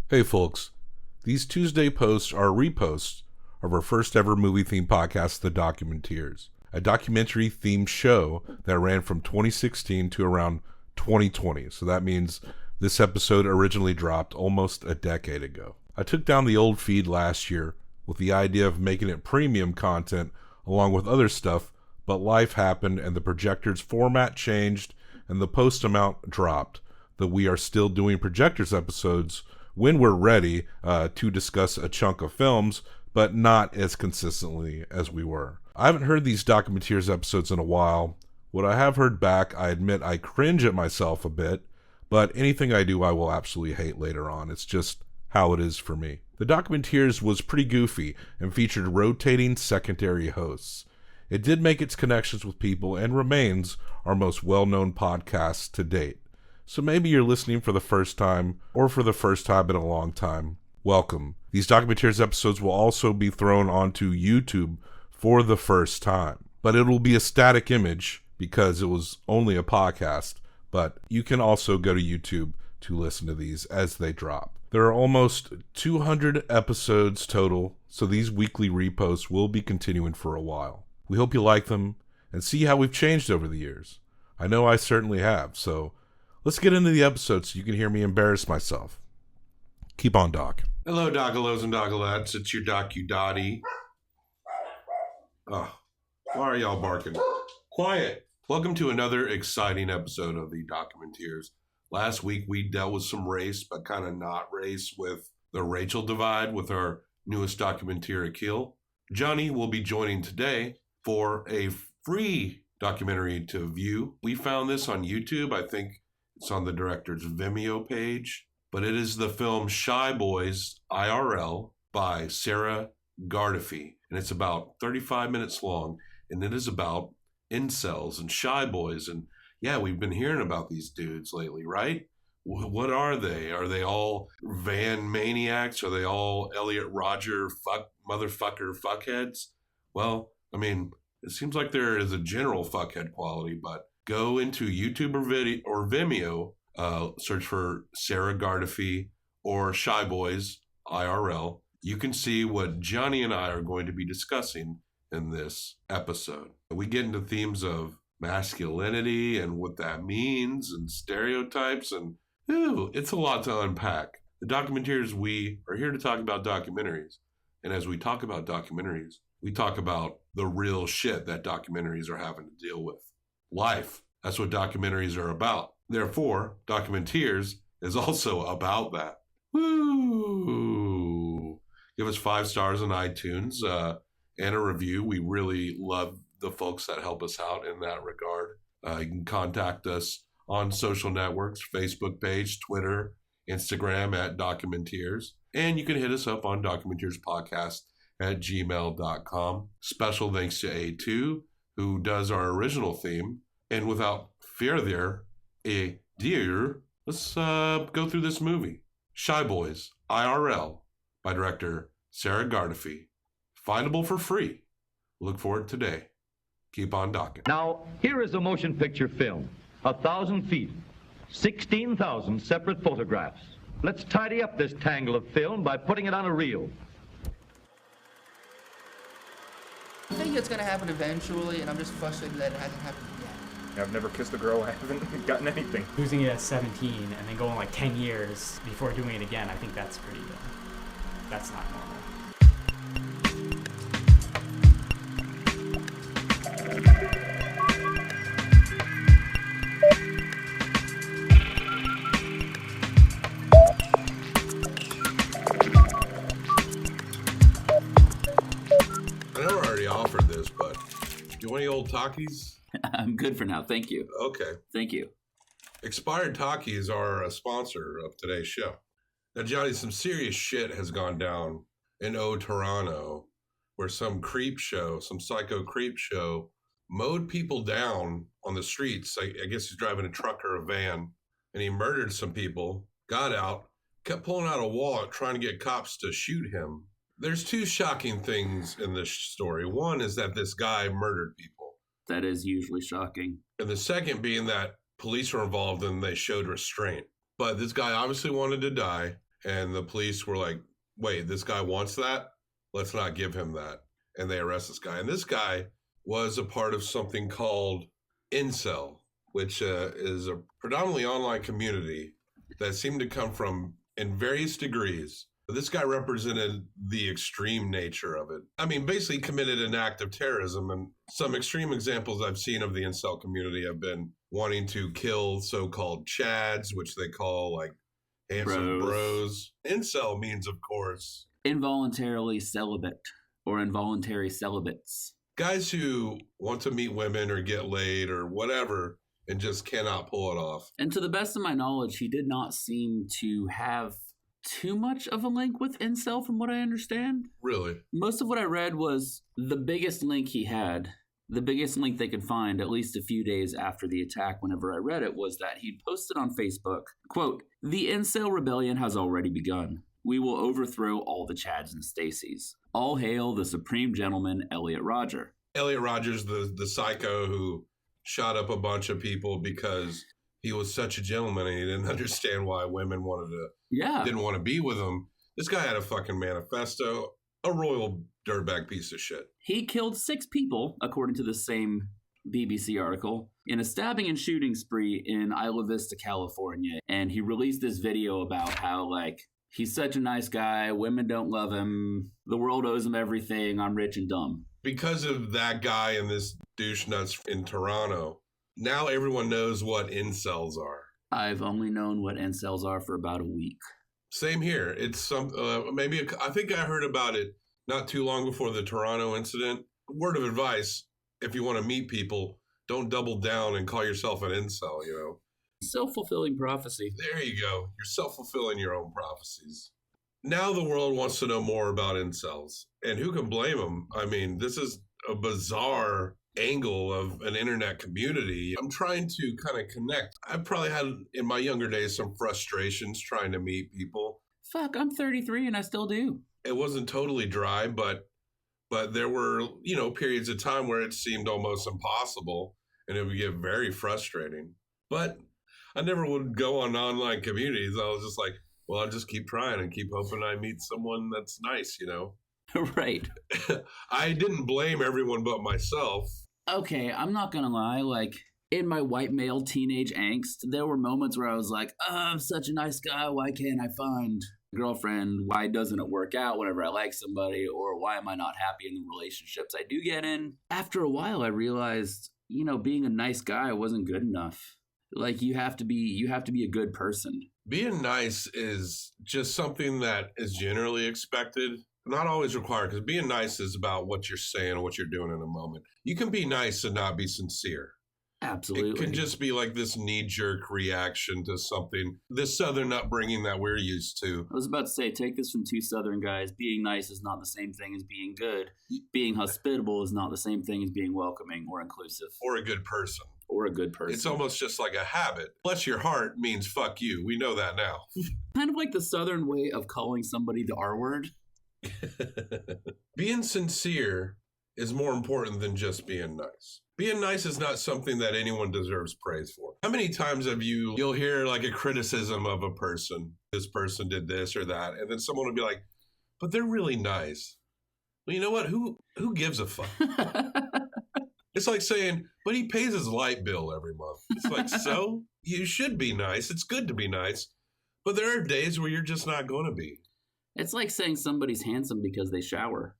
Hey folks, these Tuesday posts are reposts of our first ever movie-themed podcast, The Documenteers, a documentary-themed show that ran from 2016 to around 2020. So that means this episode originally dropped almost a decade ago. I took down the old feed last year with the idea of making it premium content along with other stuff, but life happened and the projector's format changed and the post amount dropped. Though we are still doing projectors episodes when we're ready to discuss a chunk of films, but not as consistently as we were. I haven't heard these Documenteers episodes in a while. What I have heard back, I admit I cringe at myself a bit, but anything I do I will absolutely hate later on. It's just how it is for me. The Documenteers was pretty goofy and featured rotating secondary hosts. It did make its connections with people and remains our most well-known podcast to date. So maybe you're listening for the first time or for the first time in a long time. Welcome. These Documenteers episodes will also be thrown onto YouTube for the first time. But it will be a static image because it was only a podcast. But you can also go to YouTube to listen to these as they drop. There are almost 200 episodes total, so these weekly reposts will be continuing for a while. We hope you like them and see how we've changed over the years. I know I certainly have, so let's get into the episode so you can hear me embarrass myself. Keep on, Doc. Hello, Dockalos and Dockalettes. It's your Docu-Dottie. Oh, why are y'all barking? Quiet. Welcome to another exciting episode of the Documenteers. Last week, we dealt with some race, but kind of not race, with the Rachel divide with our newest documentaire, Akil. Johnny will be joining today for a free documentary to view. We found this on YouTube. I think it's on the director's Vimeo page, but it is the film Shy Boys IRL by Sarah Gardefee, and it's about 35 minutes long, and it is about incels and shy boys. And yeah, we've been hearing about these dudes lately, right? What are they? Are they all van maniacs? Are they all Elliot Rodger motherfucker fuckheads? Well, I mean, it seems like there is a general fuckhead quality, but go into YouTube or Vimeo, search for Sarah Gardefee or Shy Boys IRL. You can see what Johnny and I are going to be discussing in this episode. We get into themes of masculinity and what that means and stereotypes, and it's a lot to unpack. The Documenteers, we are here to talk about documentaries. And as we talk about documentaries, we talk about the real shit that documentaries are having to deal with. Life. That's what documentaries are about. Therefore, Documenteers is also about that. Woo! Give us 5 stars on iTunes and a review. We really love the folks that help us out in that regard. You can contact us on social networks, Facebook page, Twitter, Instagram at Documenteers. And you can hit us up on documenteerspodcast@gmail.com. Special thanks to A2, who does our original theme. And without further ado, let's go through this movie. Shy Boys IRL by director Sarah Gardefee. Findable for free. Look for it today. Keep on docking. Now, here is a motion picture film. 1,000 feet, 16,000 separate photographs. Let's tidy up this tangle of film by putting it on a reel. I think it's going to happen eventually, and I'm just frustrated that it hasn't happened yet. I've never kissed a girl. I haven't gotten anything. Losing it at 17 and then going like 10 years before doing it again, I think that's pretty, that's not normal. I know I already offered this, but you want any old Takis? I'm good for now. Thank you. Okay. Thank you. Expired Takis are a sponsor of today's show. Now, Johnny, some serious shit has gone down in Toronto, where some psycho creep show, mowed people down on the streets. I guess he's driving a truck or a van, and he murdered some people, got out, kept pulling out a wallet, trying to get cops to shoot him. There's 2 shocking things in this story. One is that this guy murdered people. That is usually shocking. And the second being that police were involved and they showed restraint. But this guy obviously wanted to die, And the police were like, wait, this guy wants that? Let's not give him that. And they arrest this guy. And this guy was a part of something called Incel, which is a predominantly online community that seemed to come from, in various degrees. This guy represented the extreme nature of it. I mean, basically committed an act of terrorism. And some extreme examples I've seen of the incel community have been wanting to kill so-called chads, which they call like handsome bros. Incel means, of course, involuntarily celibate or involuntary celibates. Guys who want to meet women or get laid or whatever and just cannot pull it off. And to the best of my knowledge, he did not seem to have too much of a link with Incel from what I understand. Really? Most of what I read was the biggest link he had, the biggest link they could find at least a few days after the attack whenever I read it, was that he posted on Facebook, quote, "The Incel rebellion has already begun. We will overthrow all the Chads and Stacys. All hail the supreme gentleman, Elliot Rodger." Elliot Rodger's the psycho who shot up a bunch of people because he was such a gentleman and he didn't understand why women didn't want to be with him. This guy had a fucking manifesto, a royal dirtbag piece of shit. He killed 6 people, according to the same BBC article, in a stabbing and shooting spree in Isla Vista, California. And he released this video about how, like, he's such a nice guy, women don't love him, the world owes him everything, I'm rich and dumb. Because of that guy and this douche nuts in Toronto, now everyone knows what incels are. I've only known what incels are for about a week. Same here. It's some I think I heard about it not too long before the Toronto incident. Word of advice, if you want to meet people, don't double down and call yourself an incel, you know. Self-fulfilling prophecy. There you go. You're self-fulfilling your own prophecies. Now the world wants to know more about incels. And who can blame them? I mean, this is a bizarre angle of an internet community. I'm trying to kind of connect. I've probably had in my younger days some frustrations trying to meet people. Fuck, I'm 33 and I still do. It wasn't totally dry, but there were, periods of time where it seemed almost impossible and it would get very frustrating. But I never would go on online communities. I was just like, well, I'll just keep trying and keep hoping I meet someone that's nice, Right. I didn't blame everyone but myself. Okay, I'm not gonna lie, like, in my white male teenage angst, there were moments where I was like, I'm such a nice guy, why can't I find a girlfriend? Why doesn't it work out whenever I like somebody? Or why am I not happy in the relationships I do get in? After a while, I realized, being a nice guy wasn't good enough. Like, you have to be a good person. Being nice is just something that is generally expected. Not always required, because being nice is about what you're saying and what you're doing in a moment. You can be nice and not be sincere. Absolutely. It can just be like this knee-jerk reaction to something, this Southern upbringing that we're used to. I was about to say, take this from 2 Southern guys. Being nice is not the same thing as being good. Being hospitable is not the same thing as being welcoming or inclusive. Or a good person. Or a good person. It's almost just like a habit. Bless your heart means fuck you. We know that now. Kind of like the Southern way of calling somebody the R word. Being sincere is more important than just being nice. Being nice is not something that anyone deserves praise for. How many times have you'll hear like a criticism of a person, this person did this or that, and then someone will be like, but they're really nice. Well, you know what? Who gives a fuck? It's like saying, but he pays his light bill every month. It's like, so? You should be nice. It's good to be nice. But there are days where you're just not going to be. It's like saying somebody's handsome because they shower.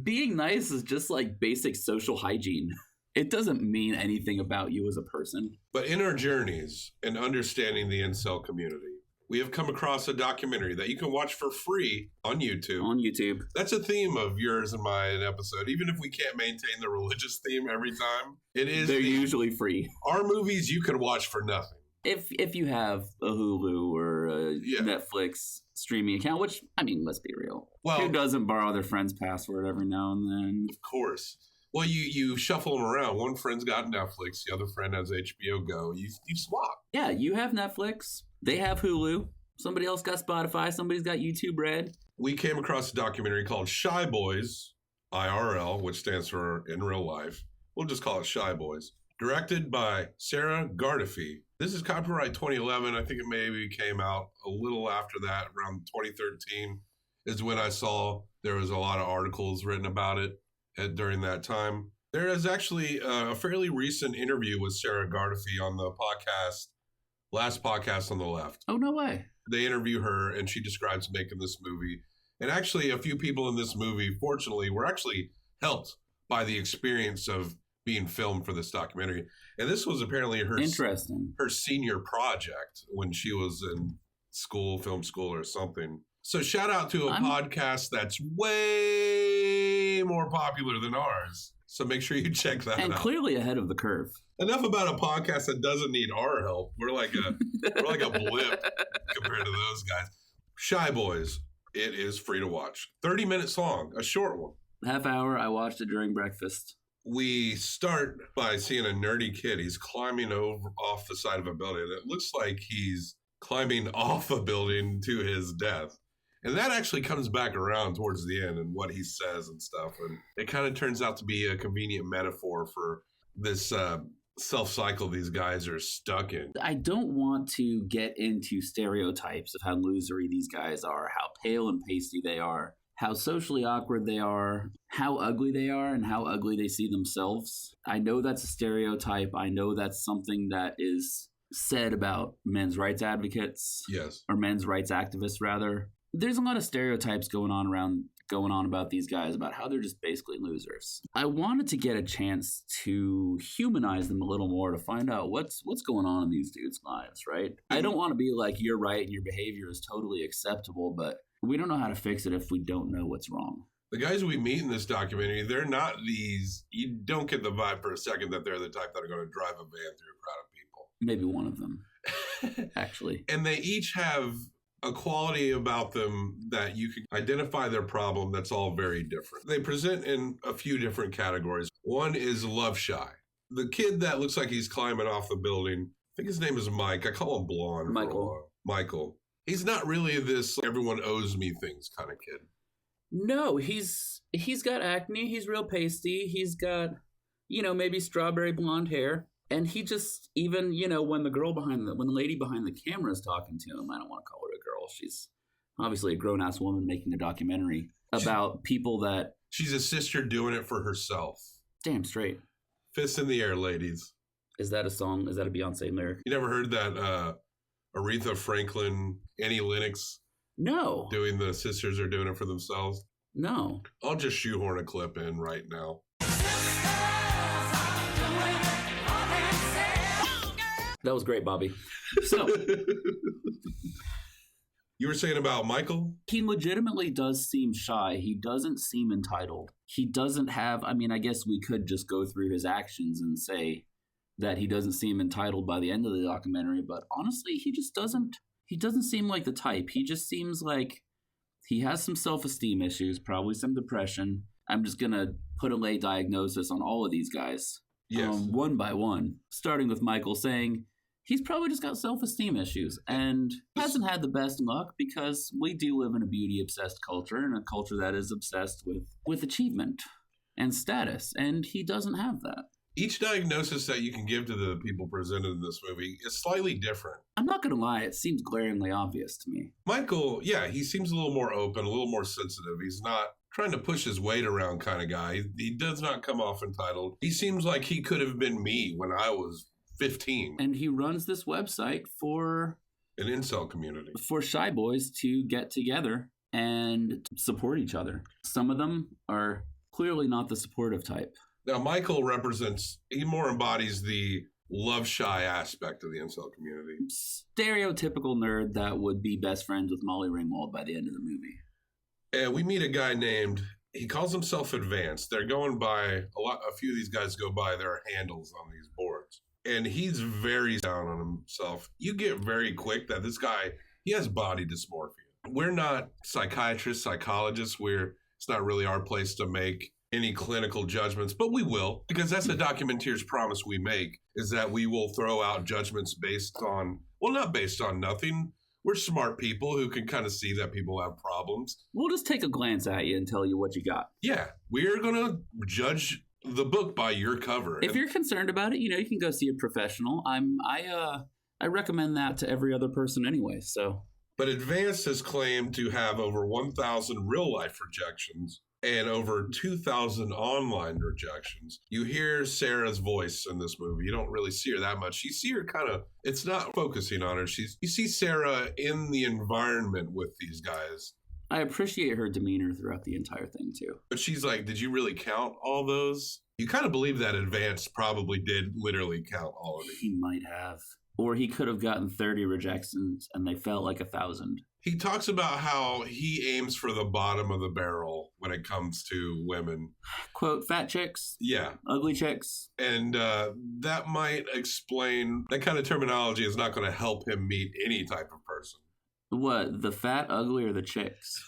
Being nice is just like basic social hygiene. It doesn't mean anything about you as a person. But in our journeys and understanding the incel community, we have come across a documentary that you can watch for free on YouTube. On YouTube. That's a theme of yours and mine episode. Even if we can't maintain the religious theme every time, they're usually free. Our movies you can watch for nothing. If you have a Hulu or a Netflix streaming account, which, I mean, let's be real. Well, who doesn't borrow their friend's password every now and then? Of course. Well, you shuffle them around. One friend's got Netflix. The other friend has HBO Go. You swap. Yeah, you have Netflix. They have Hulu. Somebody else got Spotify. Somebody's got YouTube Red. We came across a documentary called Shy Boys IRL, which stands for in real life. We'll just call it Shy Boys. Directed by Sarah Gardefee. This is copyright 2011. I think it maybe came out a little after that, around 2013 is when I saw there was a lot of articles written about it during that time. There is actually a fairly recent interview with Sarah Gardefee on the podcast, Last Podcast on the Left. Oh, no way. They interview her, and she describes making this movie. And actually, a few people in this movie, fortunately, were actually helped by the experience of being filmed for this documentary. And this was apparently her senior project when she was in school, film school or something. So shout out to a podcast that's way more popular than ours. So make sure you check that out. And clearly ahead of the curve. Enough about a podcast that doesn't need our help. We're like a blip compared to those guys. Shy Boys. It is free to watch. 30 minutes long, a short one. Half hour. I watched it during breakfast. We start by seeing a nerdy kid. He's climbing off the side of a building. It looks like he's climbing off a building to his death. And that actually comes back around towards the end and what he says and stuff. And it kind of turns out to be a convenient metaphor for this self-cycle these guys are stuck in. I don't want to get into stereotypes of how losery these guys are, how pale and pasty they are, how socially awkward they are, how ugly they are, and how ugly they see themselves. I know that's a stereotype. I know that's something that is said about men's rights advocates. Yes. Or men's rights activists, rather. There's a lot of stereotypes going on about these guys, about how they're just basically losers. I wanted to get a chance to humanize them a little more, to find out what's going on in these dudes' lives, right? I don't want to be like, you're right and your behavior is totally acceptable, but we don't know how to fix it if we don't know what's wrong. The guys we meet in this documentary, they're not these, you don't get the vibe for a second that they're the type that are going to drive a van through a crowd of people. Maybe one of them, actually. And they each have a quality about them that you can identify their problem that's all very different. They present in a few different categories. One is love shy. The kid that looks like he's climbing off the building, I think his name is Mike. I call him Blonde. Michael. He's not really this everyone owes me things kind of kid. No, he's got acne. He's real pasty. He's got, maybe strawberry blonde hair. And he just, even, when the lady behind the camera is talking to him, I don't want to call her a girl. She's obviously a grown-ass woman making a documentary about people that... She's a sister doing it for herself. Damn straight. Fists in the air, ladies. Is that a song? Is that a Beyonce lyric? You never heard that Aretha Franklin, Annie Lennox? No. Doing the sisters are doing it for themselves? No. I'll just shoehorn a clip in right now. That was great, Bobby. So, you were saying about Michael? He legitimately does seem shy. He doesn't seem entitled. He doesn't have, I guess we could just go through his actions and say that he doesn't seem entitled by the end of the documentary, but honestly, he doesn't seem like the type. He just seems like he has some self-esteem issues, probably some depression. I'm just going to put a lay diagnosis on all of these guys. Yes. One by one, starting with Michael, saying he's probably just got self-esteem issues and hasn't had the best luck because we do live in a beauty-obsessed culture and a culture that is obsessed with achievement and status, and he doesn't have that. Each diagnosis that you can give to the people presented in this movie is slightly different. I'm not going to lie, it seems glaringly obvious to me. Michael, yeah, he seems a little more open, a little more sensitive. He's not trying to push his weight around kind of guy. He does not come off entitled. He seems like he could have been me when I was 15. And he runs this website for an incel community. For shy boys to get together and support each other. Some of them are clearly not the supportive type. Now, Michael he more embodies the love shy aspect of the incel community. Stereotypical nerd that would be best friends with Molly Ringwald by the end of the movie. And we meet a guy he calls himself Advanced. They're going by, a few of these guys go by their handles on these boards. And he's very down on himself. You get very quick that this guy, he has body dysmorphia. We're not psychiatrists, psychologists. It's not really our place to make any clinical judgments, but we will, because that's the Documenteers promise we make, is that we will throw out judgments not based on nothing. We're smart people who can kind of see that people have problems. We'll just take a glance at you and tell you what you got. Yeah, we're going to judge the book by your cover. If you're concerned about it, you can go see a professional. I recommend that to every other person anyway, so. But Advanced has claimed to have over 1,000 real-life rejections and over 2,000 online rejections. You hear Sarah's voice in this movie. You don't really see her that much. You see her kind of, it's not focusing on her. You see Sarah in the environment with these guys. I appreciate her demeanor throughout the entire thing, too. But she's like, did you really count all those? You kind of believe that Advanced probably did literally count all of it. He might have. Or he could have gotten 30 rejections and they felt like 1,000. He talks about how he aims for the bottom of the barrel when it comes to women. Quote, fat chicks? Yeah. Ugly chicks? And that might explain, that kind of terminology is not going to help him meet any type of person. What, the fat, ugly, or the chicks?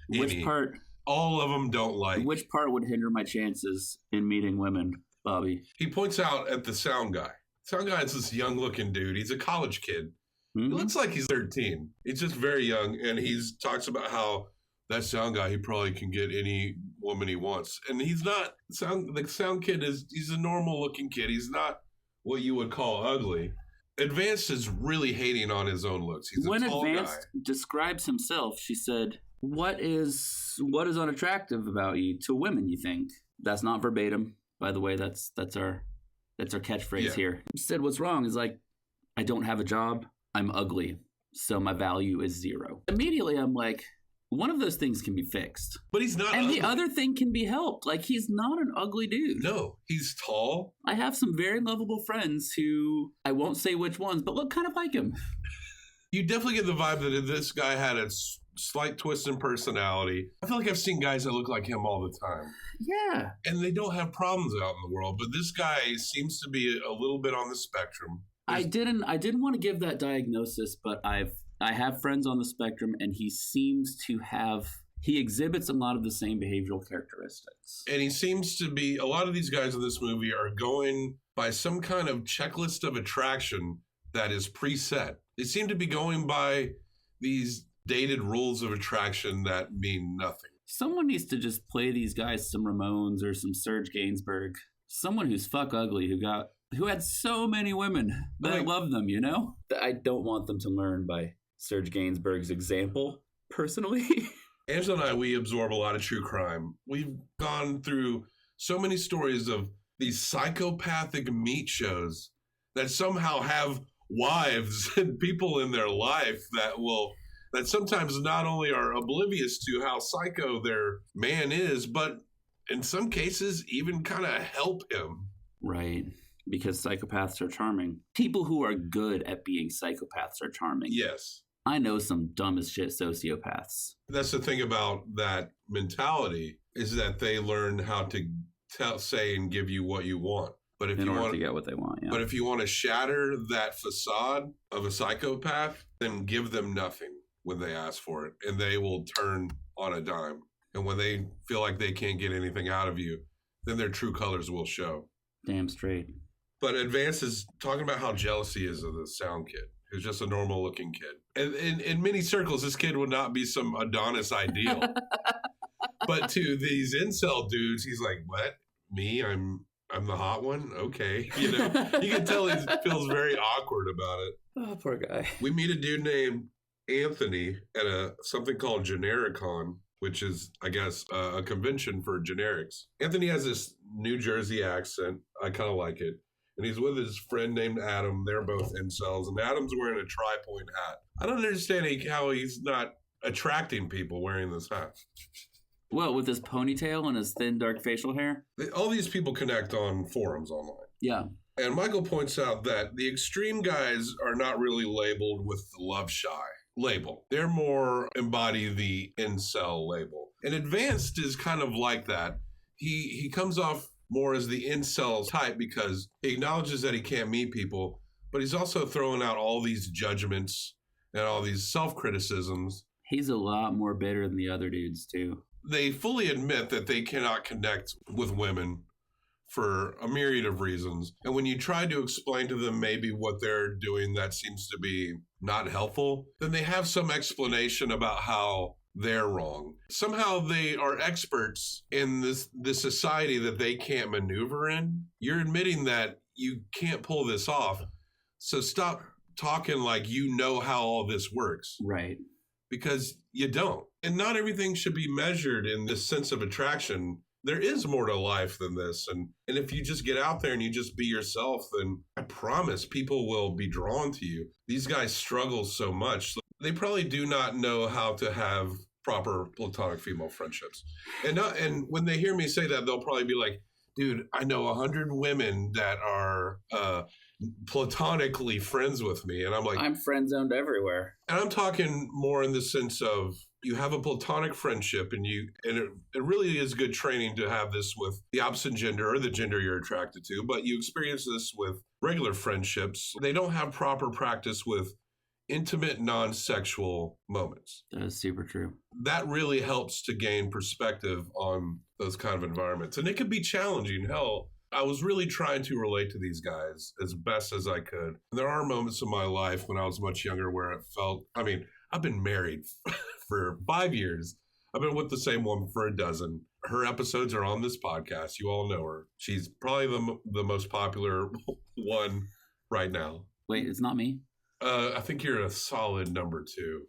Which part? All of them don't like. Which part would hinder my chances in meeting women, Bobby? He points out at the sound guy. Sound guy is this young-looking dude. He's a college kid. Mm-hmm. He looks like he's 13. He's just very young, and he talks about how that sound guy, he probably can get any woman he wants. And he's not, the sound kid he's a normal-looking kid. He's not what you would call ugly. Advanced is really hating on his own looks. He's a tall guy. When Advanced describes himself, she said, what is unattractive about you to women, you think? That's not verbatim. By the way, that's our catchphrase here. He said, what's wrong is like, I don't have a job. I'm ugly. So my value is 0. Immediately, I'm like, one of those things can be fixed. But he's not and ugly. The other thing can be helped. Like, he's not an ugly dude. No, he's tall. I have some very lovable friends who, I won't say which ones, but look kind of like him. You definitely get the vibe that this guy had a slight twist in personality. I feel like I've seen guys that look like him all the time. Yeah. And they don't have problems out in the world, but this guy seems to be a little bit on the spectrum. I didn't want to give that diagnosis, but I have friends on the spectrum, and he exhibits a lot of the same behavioral characteristics. And he seems to be, a lot of these guys in this movie are going by some kind of checklist of attraction that is preset. They seem to be going by these dated rules of attraction that mean nothing. Someone needs to just play these guys some Ramones or some Serge Gainsbourg. Someone who's fuck ugly who had so many women that love them, you know? I don't want them to learn by Serge Gainsbourg's example, personally. Angela and I, we absorb a lot of true crime. We've gone through so many stories of these psychopathic meat shows that somehow have wives and people in their life that sometimes not only are oblivious to how psycho their man is, but in some cases even kind of help him. Right. Because psychopaths are charming. People who are good at being psychopaths are charming. Yes. I know some dumb as shit sociopaths. That's the thing about that mentality, is that they learn how to say and give you what you want. But if in you order want to get what they want, yeah. But if you want to shatter that facade of a psychopath, then give them nothing when they ask for it, and they will turn on a dime. And when they feel like they can't get anything out of you, then their true colors will show. Damn straight. But Advance is talking about how jealous he is of the sound kid, who's just a normal-looking kid. And in many circles, this kid would not be some Adonis ideal. But to these incel dudes, he's like, what? Me? I'm the hot one? Okay. You know, you can tell he feels very awkward about it. Oh, poor guy. We meet a dude named Anthony at something called Genericon, which is, I guess, a convention for generics. Anthony has this New Jersey accent. I kind of like it. And he's with his friend named Adam. They're both incels. And Adam's wearing a tri-point hat. I don't understand how he's not attracting people wearing this hat. Well, with his ponytail and his thin, dark facial hair? All these people connect on forums online. Yeah. And Michael points out that the extreme guys are not really labeled with the love shy label. They're more embody the incel label. And Advanced is kind of like that. He comes off more as the incel type because he acknowledges that he can't meet people, but he's also throwing out all these judgments and all these self-criticisms. He's a lot more bitter than the other dudes, too. They fully admit that they cannot connect with women for a myriad of reasons. And when you try to explain to them maybe what they're doing that seems to be not helpful, then they have some explanation about how they're wrong. Somehow they are experts in this society that they can't maneuver in. You're admitting that you can't pull this off. So stop talking like you know how all this works. Right. Because you don't. And not everything should be measured in this sense of attraction. There is more to life than this. And if you just get out there and you just be yourself, then I promise people will be drawn to you. These guys struggle so much. They probably do not know how to have proper platonic female friendships. And when they hear me say that, they'll probably be like, dude, I know 100 women that are platonically friends with me. And I'm like, I'm friend zoned everywhere. and I'm talking more in the sense of you have a platonic friendship and it really is good training to have this with the opposite gender or the gender you're attracted to, but you experience this with regular friendships. They don't have proper practice with intimate, non-sexual moments. That is super true. That really helps to gain perspective on those kind of environments. And it can be challenging. Hell, I was really trying to relate to these guys as best as I could. There are moments in my life when I was much younger where it felt, I mean, I've been married for 5 years. I've been with the same woman for a dozen. Her episodes are on this podcast. You all know her. She's probably the most popular one right now. Wait, it's not me? I think you're a solid number 2.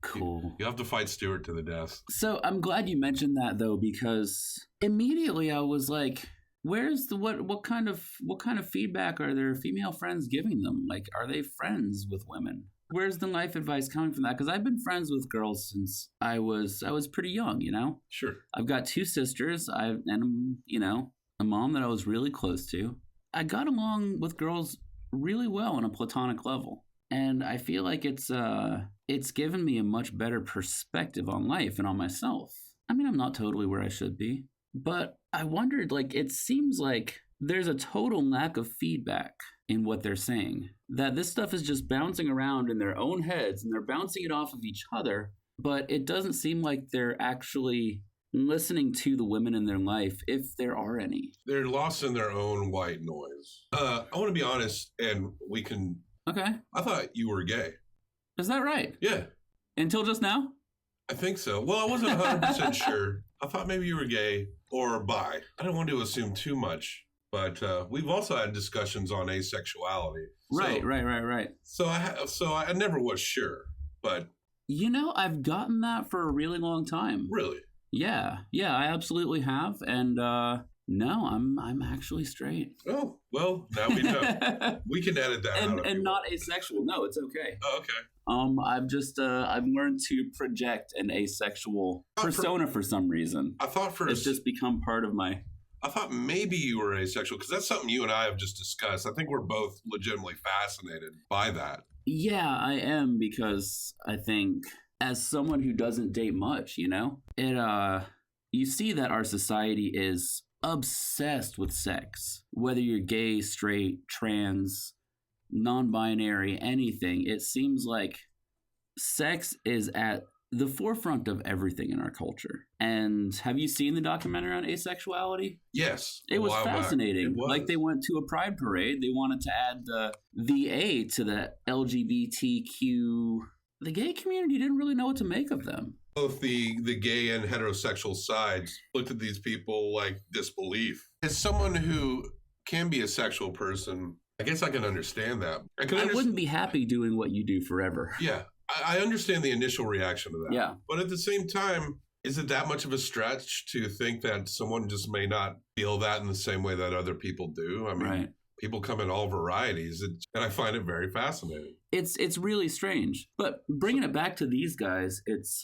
Cool. You have to fight Stuart to the death. So I'm glad you mentioned that though, because immediately I was like, where's the what kind of feedback are their female friends giving them? Like, are they friends with women? Where's the life advice coming from that? Because I've been friends with girls since I was pretty young, you know? Sure. I've got 2 sisters, and you know, a mom that I was really close to. I got along with girls really well on a platonic level. And I feel like it's given me a much better perspective on life and on myself. I mean, I'm not totally where I should be, but I wondered, like, it seems like there's a total lack of feedback in what they're saying. That this stuff is just bouncing around in their own heads and they're bouncing it off of each other, but it doesn't seem like they're actually listening to the women in their life, if there are any. They're lost in their own white noise. I want to be honest, and we can... Okay. I thought you were gay. Is that right? Yeah. Until just now? I think so. Well, I wasn't 100% sure. I thought maybe you were gay or bi. I don't want to assume too much, but we've also had discussions on asexuality. Right. So I never was sure, but... You know, I've gotten that for a really long time. Really? Yeah, I absolutely have, and no, I'm actually straight. Oh, well, now we know. We can edit that out. And not asexual. No, it's okay. Oh, okay. I've learned to project an asexual persona for some reason. I thought it's just become part of my... I thought maybe you were asexual, because that's something you and I have just discussed. I think we're both legitimately fascinated by that. Yeah, I am, because I think as someone who doesn't date much, you know, you see that our society is obsessed with sex. Whether you're gay, straight, trans, non-binary, anything, it seems like sex is at the forefront of everything in our culture. And have you seen the documentary on asexuality? Yes. It was fascinating. Like, they went to a pride parade. They wanted to add the A to the LGBTQ. The gay community didn't really know what to make of them. Both the gay and heterosexual sides looked at these people like disbelief. As someone who can be a sexual person, I guess I can understand that. I wouldn't be happy doing what you do forever. Yeah. I understand the initial reaction to that. Yeah. But at the same time, is it that much of a stretch to think that someone just may not feel that in the same way that other people do? I mean, right. People come in all varieties, and I find it very fascinating. It's really strange. But bringing it back to these guys, it's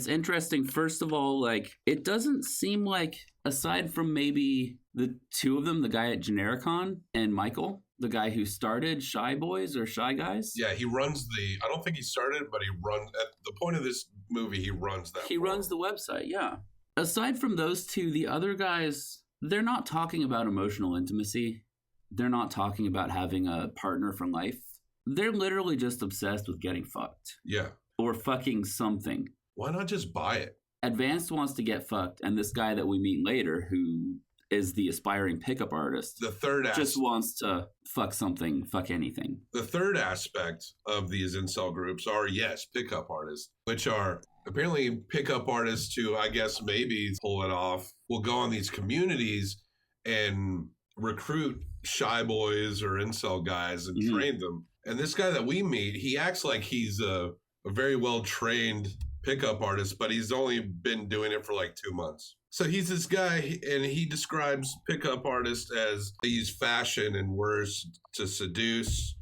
interesting. First of all, like, it doesn't seem like, aside from maybe the 2 of them, the guy at Genericon and Michael, the guy who started Shy Boys or Shy Guys. Yeah, he runs I don't think he started, but he runs, at the point of this movie, he runs that. He runs the website, yeah. Aside from those 2, the other guys, they're not talking about emotional intimacy. They're not talking about having a partner for life. They're literally just obsessed with getting fucked. Yeah. Or fucking something. Why not just buy it? Advanced wants to get fucked, and this guy that we meet later, who is the aspiring pickup artist, the third just wants to fuck something, fuck anything. The third aspect of these incel groups are, yes, pickup artists, which are apparently pickup artists who, I guess, maybe pull it off, will go on these communities and recruit shy boys or incel guys and train them. And this guy that we meet, he acts like he's a very well-trained pickup artist, but he's only been doing it for like 2 months. So he's this guy, and he describes pickup artists as they use fashion and words to seduce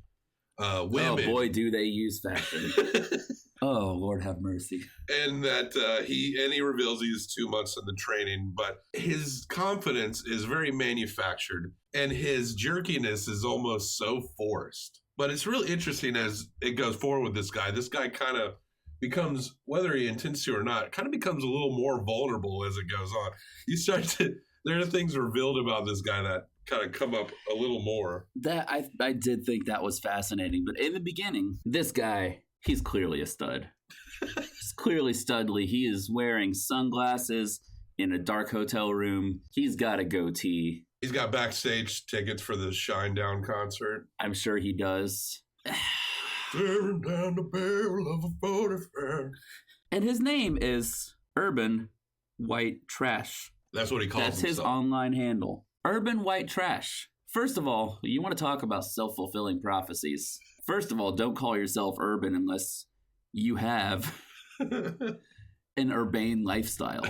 women. Oh boy, do they use fashion. Oh, Lord have mercy. And that he reveals he's 2 months in the training, but his confidence is very manufactured, and his jerkiness is almost so forced. But it's really interesting as it goes forward with this guy. This guy kind of becomes, whether he intends to or not, kind of becomes a little more vulnerable as it goes on. You start to, there are things revealed about this guy that kind of come up a little more. That I did think that was fascinating. But in the beginning, this guy, he's clearly a stud. He's clearly studly. He is wearing sunglasses in a dark hotel room. He's got a goatee. He's got backstage tickets for the Shinedown concert. I'm sure he does. Staring down the barrel of a 45. And his name is Urban White Trash. That's what he calls That's himself. his online handle. Urban White Trash. First of all, you want to talk about self-fulfilling prophecies. First of all, don't call yourself urban unless you have an urbane lifestyle.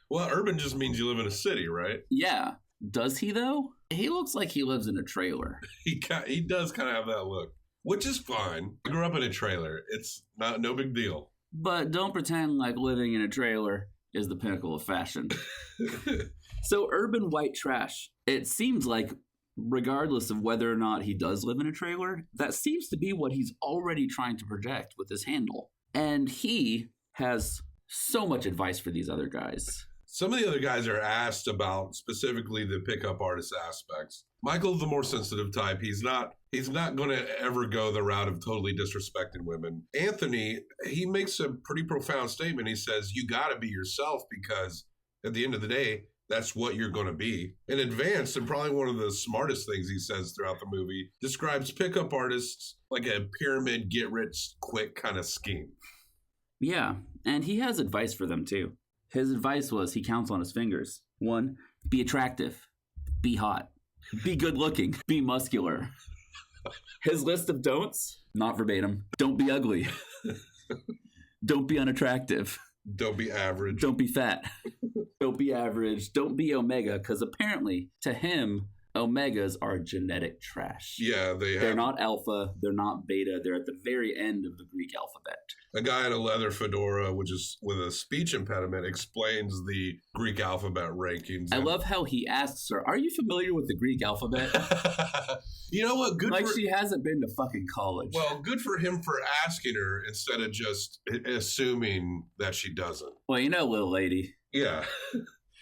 Well, urban just means you live in a city, right? Yeah. Does he, though? He looks like he lives in a trailer. He does kind of have that look, which is fine. I grew up in a trailer. It's no big deal. But don't pretend like living in a trailer is the pinnacle of fashion. So Urban White Trash, it seems like regardless of whether or not he does live in a trailer, that seems to be what he's already trying to project with his handle. And he has so much advice for these other guys. Some of the other guys are asked about specifically the pickup artist aspects. Michael's the more sensitive type. He's not going to ever go the route of totally disrespecting women. Anthony, he makes a pretty profound statement. He says, you got to be yourself because at the end of the day, that's what you're going to be. In Advanced, and probably one of the smartest things he says throughout the movie, describes pickup artists like a pyramid get-rich-quick kind of scheme. Yeah, and he has advice for them too. His advice was, he counts on his fingers. 1, be attractive. Be hot. Be good looking. Be muscular. His list of don'ts, not verbatim. Don't be ugly. Don't be unattractive. Don't be average. Don't be fat. Don't be average. Don't be omega, because apparently, to him, omegas are genetic trash. Yeah, they're not alpha. They're not beta. They're at the very end of the Greek alphabet. A guy in a leather fedora, which is with a speech impediment, explains the Greek alphabet rankings. I love how he asks her, "Are you familiar with the Greek alphabet?" You know what? Good like for, she hasn't been to fucking college. Well, good for him for asking her instead of just assuming that she doesn't. Well, you know, little lady. Yeah.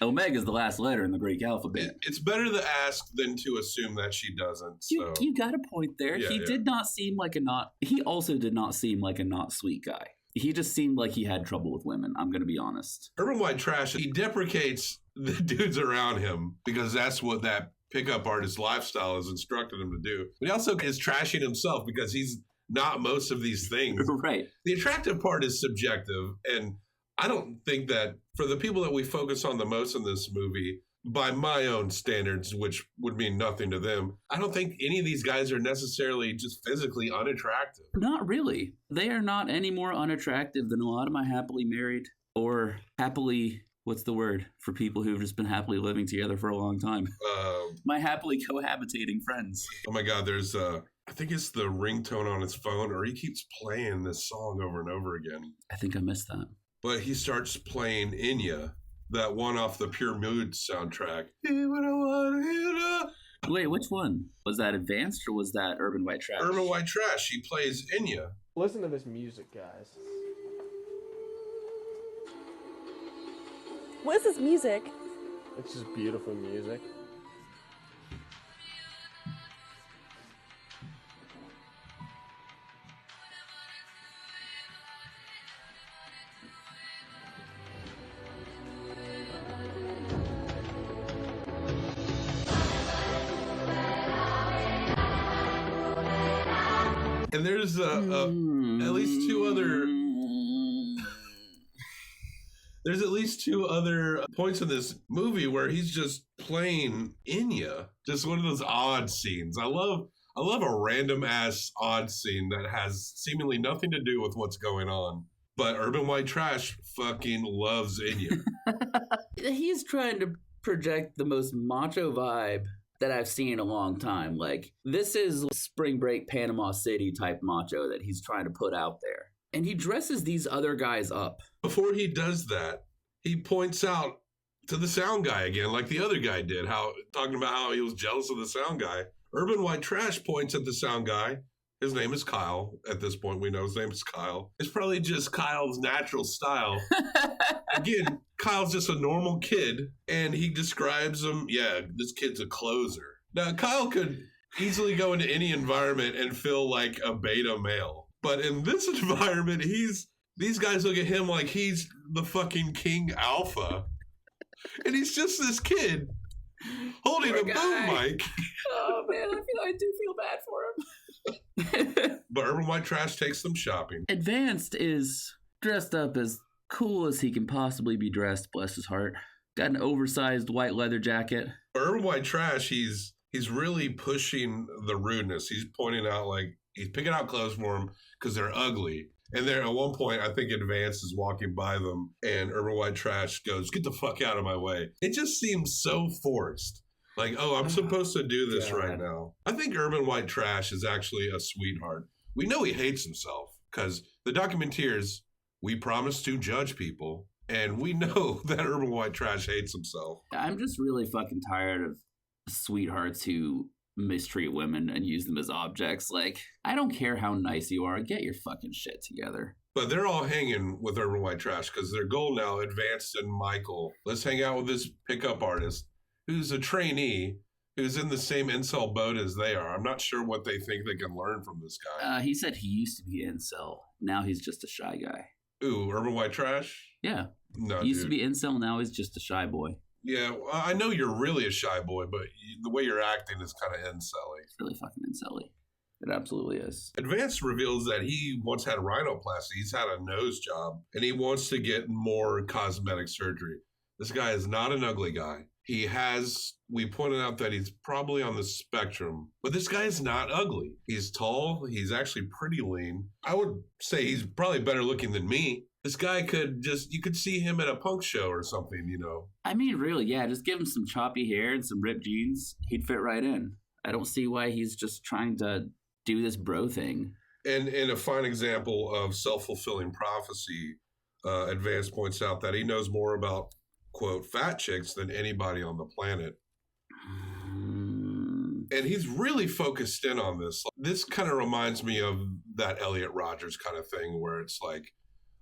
Omega is the last letter in the Greek alphabet. It's better to ask than to assume that she doesn't. So. You got a point there. Yeah, He did not seem like he also did not seem like a not sweet guy. He just seemed like he had trouble with women. I'm going to be honest. Urban White Trash, he deprecates the dudes around him because that's what that pickup artist lifestyle has instructed him to do. But he also is trashing himself because he's not most of these things. Right. The attractive part is subjective, and I don't think that for the people that we focus on the most in this movie, by my own standards, which would mean nothing to them, I don't think any of these guys are necessarily just physically unattractive. Not really. They are not any more unattractive than a lot of my happily married or happily, what's the word for people who've just been happily living together for a long time? My happily cohabitating friends. Oh my God, there's I think it's the ringtone on his phone, or he keeps playing this song over and over again. I think I missed that. But he starts playing Inya, that one off the Pure Mood soundtrack. Wait, which one? Was that Advanced or was that Urban White Trash? Urban White Trash. He plays Inya. Listen to this music, guys. What is this music? It's just beautiful music. And there's at least two other. There's at least two other points in this movie where he's just playing Inya. Just one of those odd scenes. I love I love a random ass odd scene that has seemingly nothing to do with what's going on. But Urban White Trash fucking loves Inya. He's trying to project the most macho vibe that I've seen in a long time. Like, this is Spring Break Panama City type macho that he's trying to put out there. And he dresses these other guys up. Before he does that, he points out to the sound guy again, like the other guy did, talking about how he was jealous of the sound guy. Urban White Trash points at the sound guy. His name is Kyle. At this point, we know his name is Kyle. It's probably just Kyle's natural style. Again, Kyle's just a normal kid, and he describes him, yeah, this kid's a closer. Now, Kyle could easily go into any environment and feel like a beta male. But in this environment, these guys look at him like he's the fucking king alpha. And he's just this kid holding a boom mic. Oh, man, I do feel bad for him. But Urban White Trash takes them shopping. Advanced is dressed up as cool as he can possibly be dressed, bless his heart. Got an oversized white leather jacket. Urban White Trash, he's really pushing the rudeness. He's pointing out, like, he's picking out clothes for him because they're ugly. And there, at one point, I think Advance is walking by them, and Urban White Trash goes, "Get the fuck out of my way." It just seems so forced. Like, oh, I'm supposed to do this right now. I think Urban White Trash is actually a sweetheart. We know he hates himself, because the Documenteers, we promise to judge people, and we know that Urban White Trash hates himself. I'm just really fucking tired of sweethearts who mistreat women and use them as objects. Like, I don't care how nice you are, get your fucking shit together. But they're all hanging with Urban White Trash because their goal now, Advanced and Michael, let's hang out with this pickup artist who's a trainee, who's in the same incel boat as they are. I'm not sure what they think they can learn from this guy. He said he used to be incel. Now he's just a shy guy. Ooh, Urban White Trash? Yeah. No, he used to be incel, now he's just a shy boy. Yeah, well, I know you're really a shy boy, but the way you're acting is kind of incel-y. It's really fucking incel-y. It absolutely is. Advance reveals that he once had rhinoplasty. He's had a nose job, and he wants to get more cosmetic surgery. This guy is not an ugly guy. We pointed out that he's probably on the spectrum, but this guy is not ugly. He's tall. He's actually pretty lean. I would say he's probably better looking than me. This guy you could see him at a punk show or something, you know. I mean, really, yeah, just give him some choppy hair and some ripped jeans. He'd fit right in. I don't see why he's just trying to do this bro thing. And in a fine example of self-fulfilling prophecy, Advance points out that he knows more about, quote, fat chicks than anybody on the planet. And he's really focused in on this. This kind of reminds me of that Elliot Rodgers kind of thing where it's like,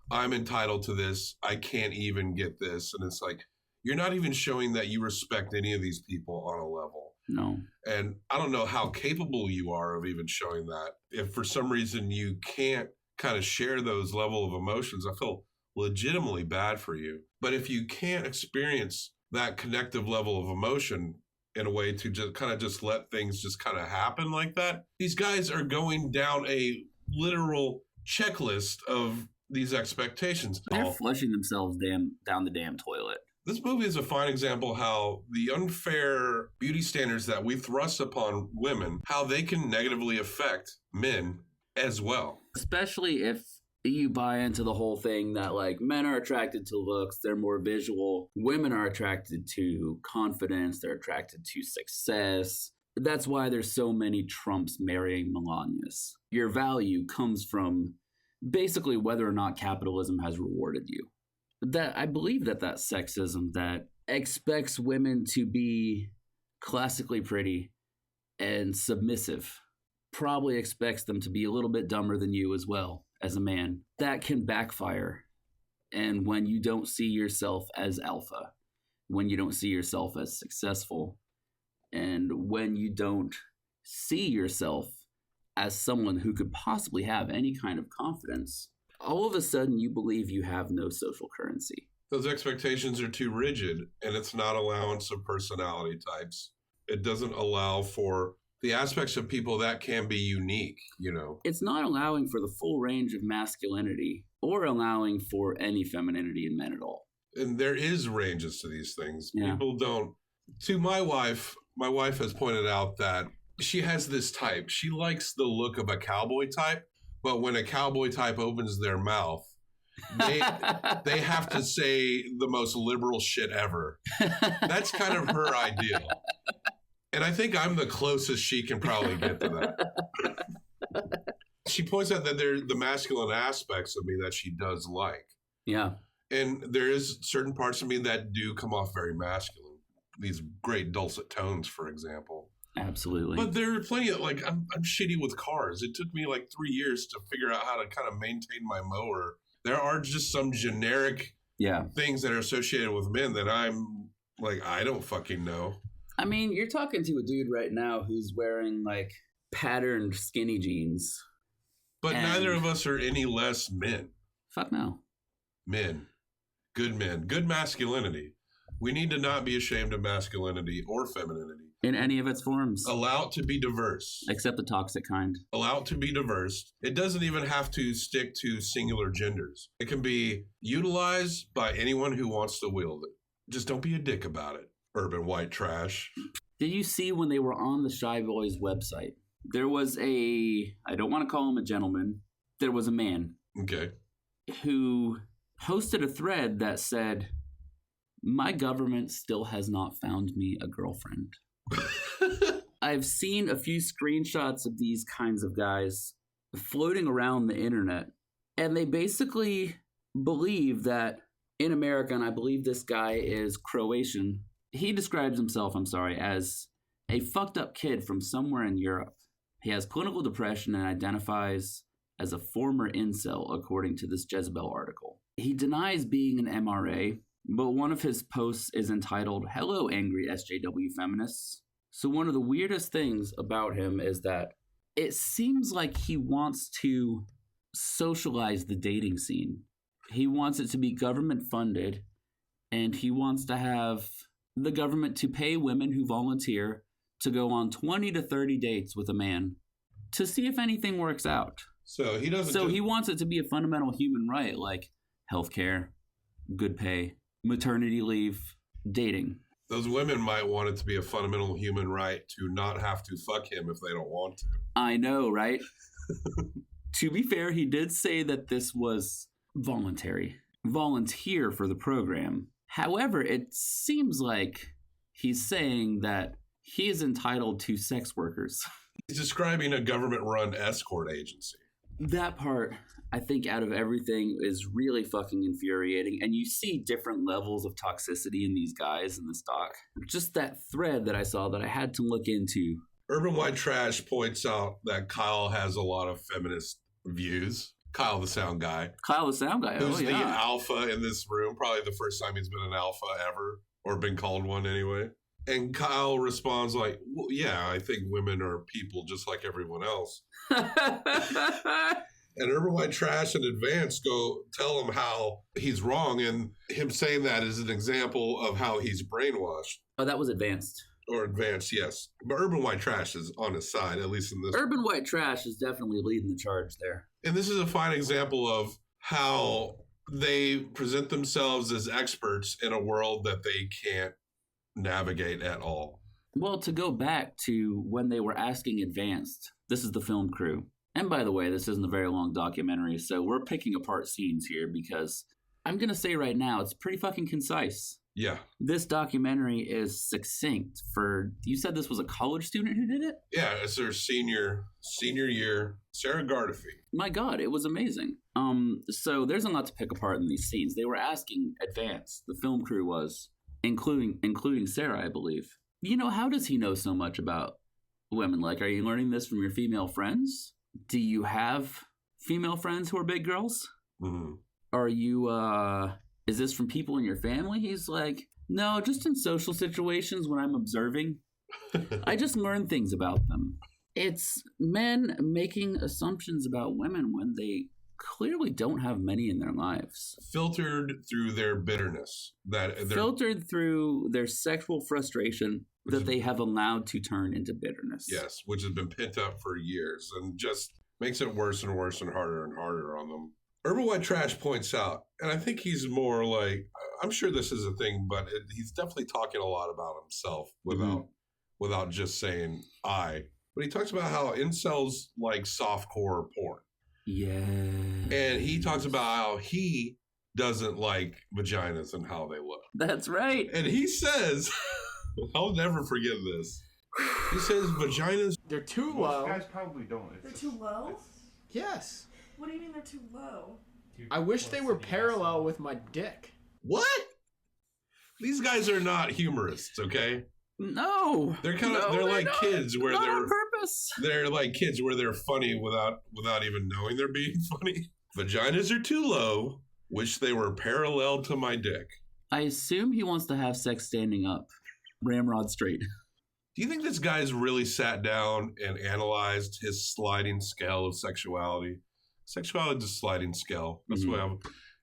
I'm entitled to this. I can't even get this. And it's like, you're not even showing that you respect any of these people on a level. No. And I don't know how capable you are of even showing that. If for some reason you can't kind of share those level of emotions, I feel legitimately bad for you. But if you can't experience that connective level of emotion in a way to just let things just kind of happen like that, these guys are going down a literal checklist of these expectations. They're flushing themselves down the damn toilet. This movie is a fine example how the unfair beauty standards that we thrust upon women, how they can negatively affect men as well. Especially if you buy into the whole thing that, like, men are attracted to looks, they're more visual. Women are attracted to confidence, they're attracted to success. That's why there's so many Trumps marrying Melanias. Your value comes from basically whether or not capitalism has rewarded you. That I believe that sexism that expects women to be classically pretty and submissive probably expects them to be a little bit dumber than you as well as a man. That can backfire. And when you don't see yourself as alpha, when you don't see yourself as successful, and when you don't see yourself as someone who could possibly have any kind of confidence, all of a sudden you believe you have no social currency. Those expectations are too rigid, and it's not allowance of personality types. It doesn't allow for the aspects of people that can be unique, you know. It's not allowing for the full range of masculinity or allowing for any femininity in men at all. And there is ranges to these things. Yeah. People don't. To my wife has pointed out that she has this type. She likes the look of a cowboy type, but when a cowboy type opens their mouth, they have to say the most liberal shit ever. That's kind of her ideal. And I think I'm the closest she can probably get to that. She points out that there's the masculine aspects of me that she does like. Yeah. And there is certain parts of me that do come off very masculine. These great dulcet tones, for example. Absolutely. But there are plenty of, like, I'm shitty with cars. It took me like 3 years to figure out how to kind of maintain my mower. There are just some generic things that are associated with men that I'm like, I don't fucking know. I mean, you're talking to a dude right now who's wearing like patterned skinny jeans. But neither of us are any less men. Fuck no. Men. Good masculinity. We need to not be ashamed of masculinity or femininity. In any of its forms. Allow it to be diverse. Except the toxic kind. Allow it to be diverse. It doesn't even have to stick to singular genders. It can be utilized by anyone who wants to wield it. Just don't be a dick about it. Urban white trash. Did you see when they were on the Shy Boys website? There was I don't want to call him a gentleman. There was a man. Okay. Who posted a thread that said, "My government still has not found me a girlfriend." I've seen a few screenshots of these kinds of guys floating around the internet, and they basically believe that in America, and I believe this guy is Croatian, he describes himself, as a fucked up kid from somewhere in Europe. He has clinical depression and identifies as a former incel, according to this Jezebel article. He denies being an MRA, but one of his posts is entitled, "Hello, Angry SJW Feminists." So one of the weirdest things about him is that it seems like he wants to socialize the dating scene. He wants it to be government funded, and he wants to have the government to pay women who volunteer to go on 20 to 30 dates with a man to see if anything works out. So he doesn't. So he wants it to be a fundamental human right, like healthcare, good pay, maternity leave, dating. Those women might want it to be a fundamental human right to not have to fuck him if they don't want to. I know, right? To be fair, he did say that this was voluntary. Volunteer for the program. However, it seems like he's saying that he is entitled to sex workers. He's describing a government-run escort agency. That part, I think, out of everything is really fucking infuriating. And you see different levels of toxicity in these guys in this doc. Just that thread that I saw that I had to look into. Urban White Trash points out that Kyle has a lot of feminist views. Kyle the sound guy. Kyle the sound guy, who's the alpha in this room. Probably the first time he's been an alpha ever, or been called one anyway. And Kyle responds like, well, yeah, I think women are people just like everyone else. And Urban White Trash and Advance go tell him how he's wrong, and him saying that is an example of how he's brainwashed. Oh, that was Advanced. Or Advanced, yes. But Urban White Trash is on his side, at least in this. Urban White Trash is definitely leading the charge there. And this is a fine example of how they present themselves as experts in a world that they can't navigate at all. Well, to go back to when they were asking Advanced, this is the film crew. And by the way, this isn't a very long documentary, so we're picking apart scenes here because I'm going to say right now, it's pretty fucking concise. Yeah. This documentary is succinct for, you said this was a college student who did it? Yeah, it's their senior year, Sarah Gardefee. My God, it was amazing. So there's a lot to pick apart in these scenes. They were asking Advance, the film crew was, including Sarah, I believe. You know, how does he know so much about women? Like, are you learning this from your female friends? Do you have female friends who are big girls? Mm-hmm. Are you, is this from people in your family? He's like, no, just in social situations when I'm observing. I just learn things about them. It's men making assumptions about women when they clearly don't have many in their lives. Filtered through their bitterness. Filtered through their sexual frustration that they have allowed to turn into bitterness. Yes, which has been pent up for years and just makes it worse and worse and harder on them. Urban White Trash points out, and I think he's more like, I'm sure this is a thing, but he's definitely talking a lot about himself without just saying I. but he talks about how incels like softcore porn. Yeah. And he talks about how he doesn't like vaginas and how they look. That's right. And he says, I'll never forget this. He says vaginas. They're too Most low. guys probably don't. They're too low? Yes. What do you mean they're too low? I wish they were parallel with my dick. What? These guys are not humorists, okay? No. They're they're like not. kids where Not they're on purpose. they're like kids where they're funny without even knowing they're being funny. Vaginas are too low. Wish they were parallel to my dick. I assume he wants to have sex standing up. Ramrod straight. Do you think this guy's really sat down and analyzed his sliding scale of sexuality? Sexuality is a sliding scale. That's why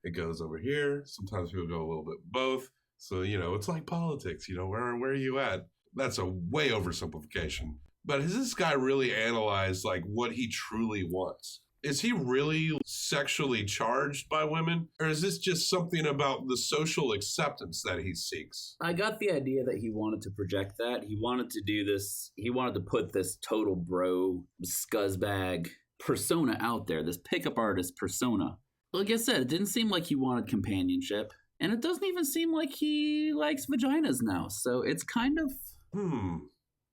it goes over here. Sometimes people go a little bit both. So, it's like politics. Where are you at? That's a way oversimplification. But has this guy really analyzed like what he truly wants? Is he really sexually charged by women? Or is this just something about the social acceptance that he seeks? I got the idea that he wanted to project that. He wanted to do this. He wanted to put this total bro, scuzzbag persona out there, this pickup artist persona. Like I said, it didn't seem like he wanted companionship. And it doesn't even seem like he likes vaginas now. So it's kind of...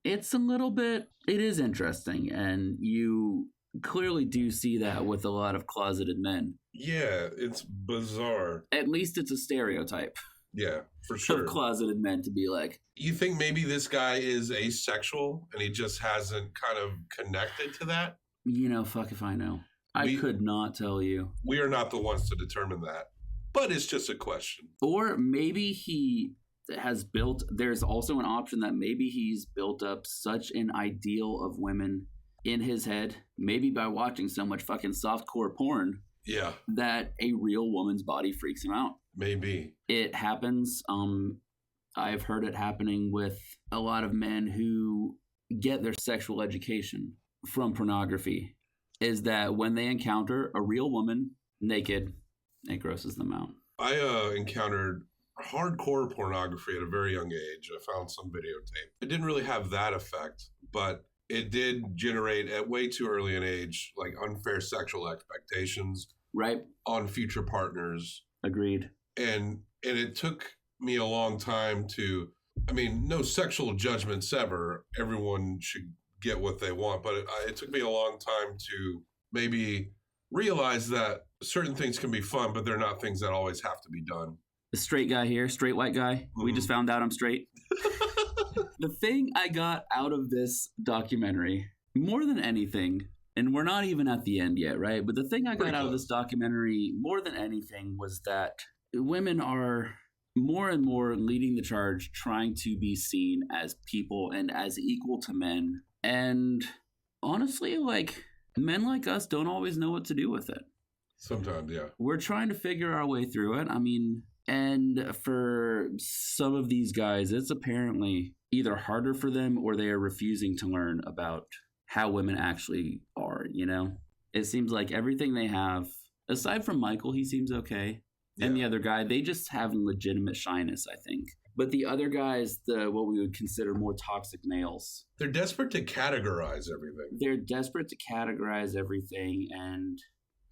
It's a little bit... It is interesting. And you clearly do see that with a lot of closeted men. Yeah, it's bizarre. At least it's a stereotype. Yeah, for sure. Of closeted men to be like... You think maybe this guy is asexual and he just hasn't kind of connected to that? Fuck if I know. I could not tell you. We are not the ones to determine that. But it's just a question. Or maybe he has built... There's also an option that maybe he's built up such an ideal of women in his head, maybe by watching so much fucking softcore porn, that a real woman's body freaks him out. Maybe. It happens. I've heard it happening with a lot of men who get their sexual education from pornography, is that when they encounter a real woman naked, it grosses them out. I encountered hardcore pornography at a very young age. I found some videotape. It didn't really have that effect, but it did generate at way too early an age, like unfair sexual expectations, right, on future partners. Agreed. And it took me a long time to, no sexual judgments ever. Everyone should get what they want, but it took me a long time to maybe realize that certain things can be fun, but they're not things that always have to be done. The straight guy here, straight white guy. We just found out I'm straight. The thing I got out of this documentary, more than anything, and we're not even at the end yet, right? But the thing I got out of this documentary, more than anything, was that women are more and more leading the charge, trying to be seen as people and as equal to men. And honestly, men like us don't always know what to do with it. Sometimes, yeah. We're trying to figure our way through it. And for some of these guys, it's apparently either harder for them or they are refusing to learn about how women actually are, It seems like everything they have, aside from Michael, he seems okay. Yeah. And the other guy, they just have legitimate shyness, I think. But the other guys, what we would consider more toxic males. They're desperate to categorize everything. And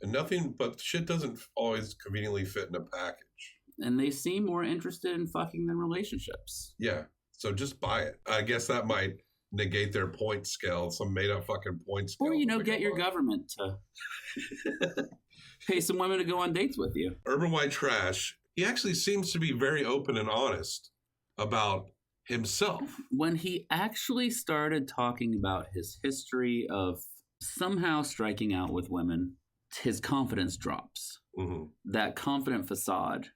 nothing but shit doesn't always conveniently fit in a package. And they seem more interested in fucking than relationships. Yeah. So just buy it. I guess that might negate their point scale, some made up fucking point scale. Or, get your government to pay some women to go on dates with you. Urban White Trash, he actually seems to be very open and honest about himself. When he actually started talking about his history of somehow striking out with women, his confidence drops. Mm-hmm. That confident facade,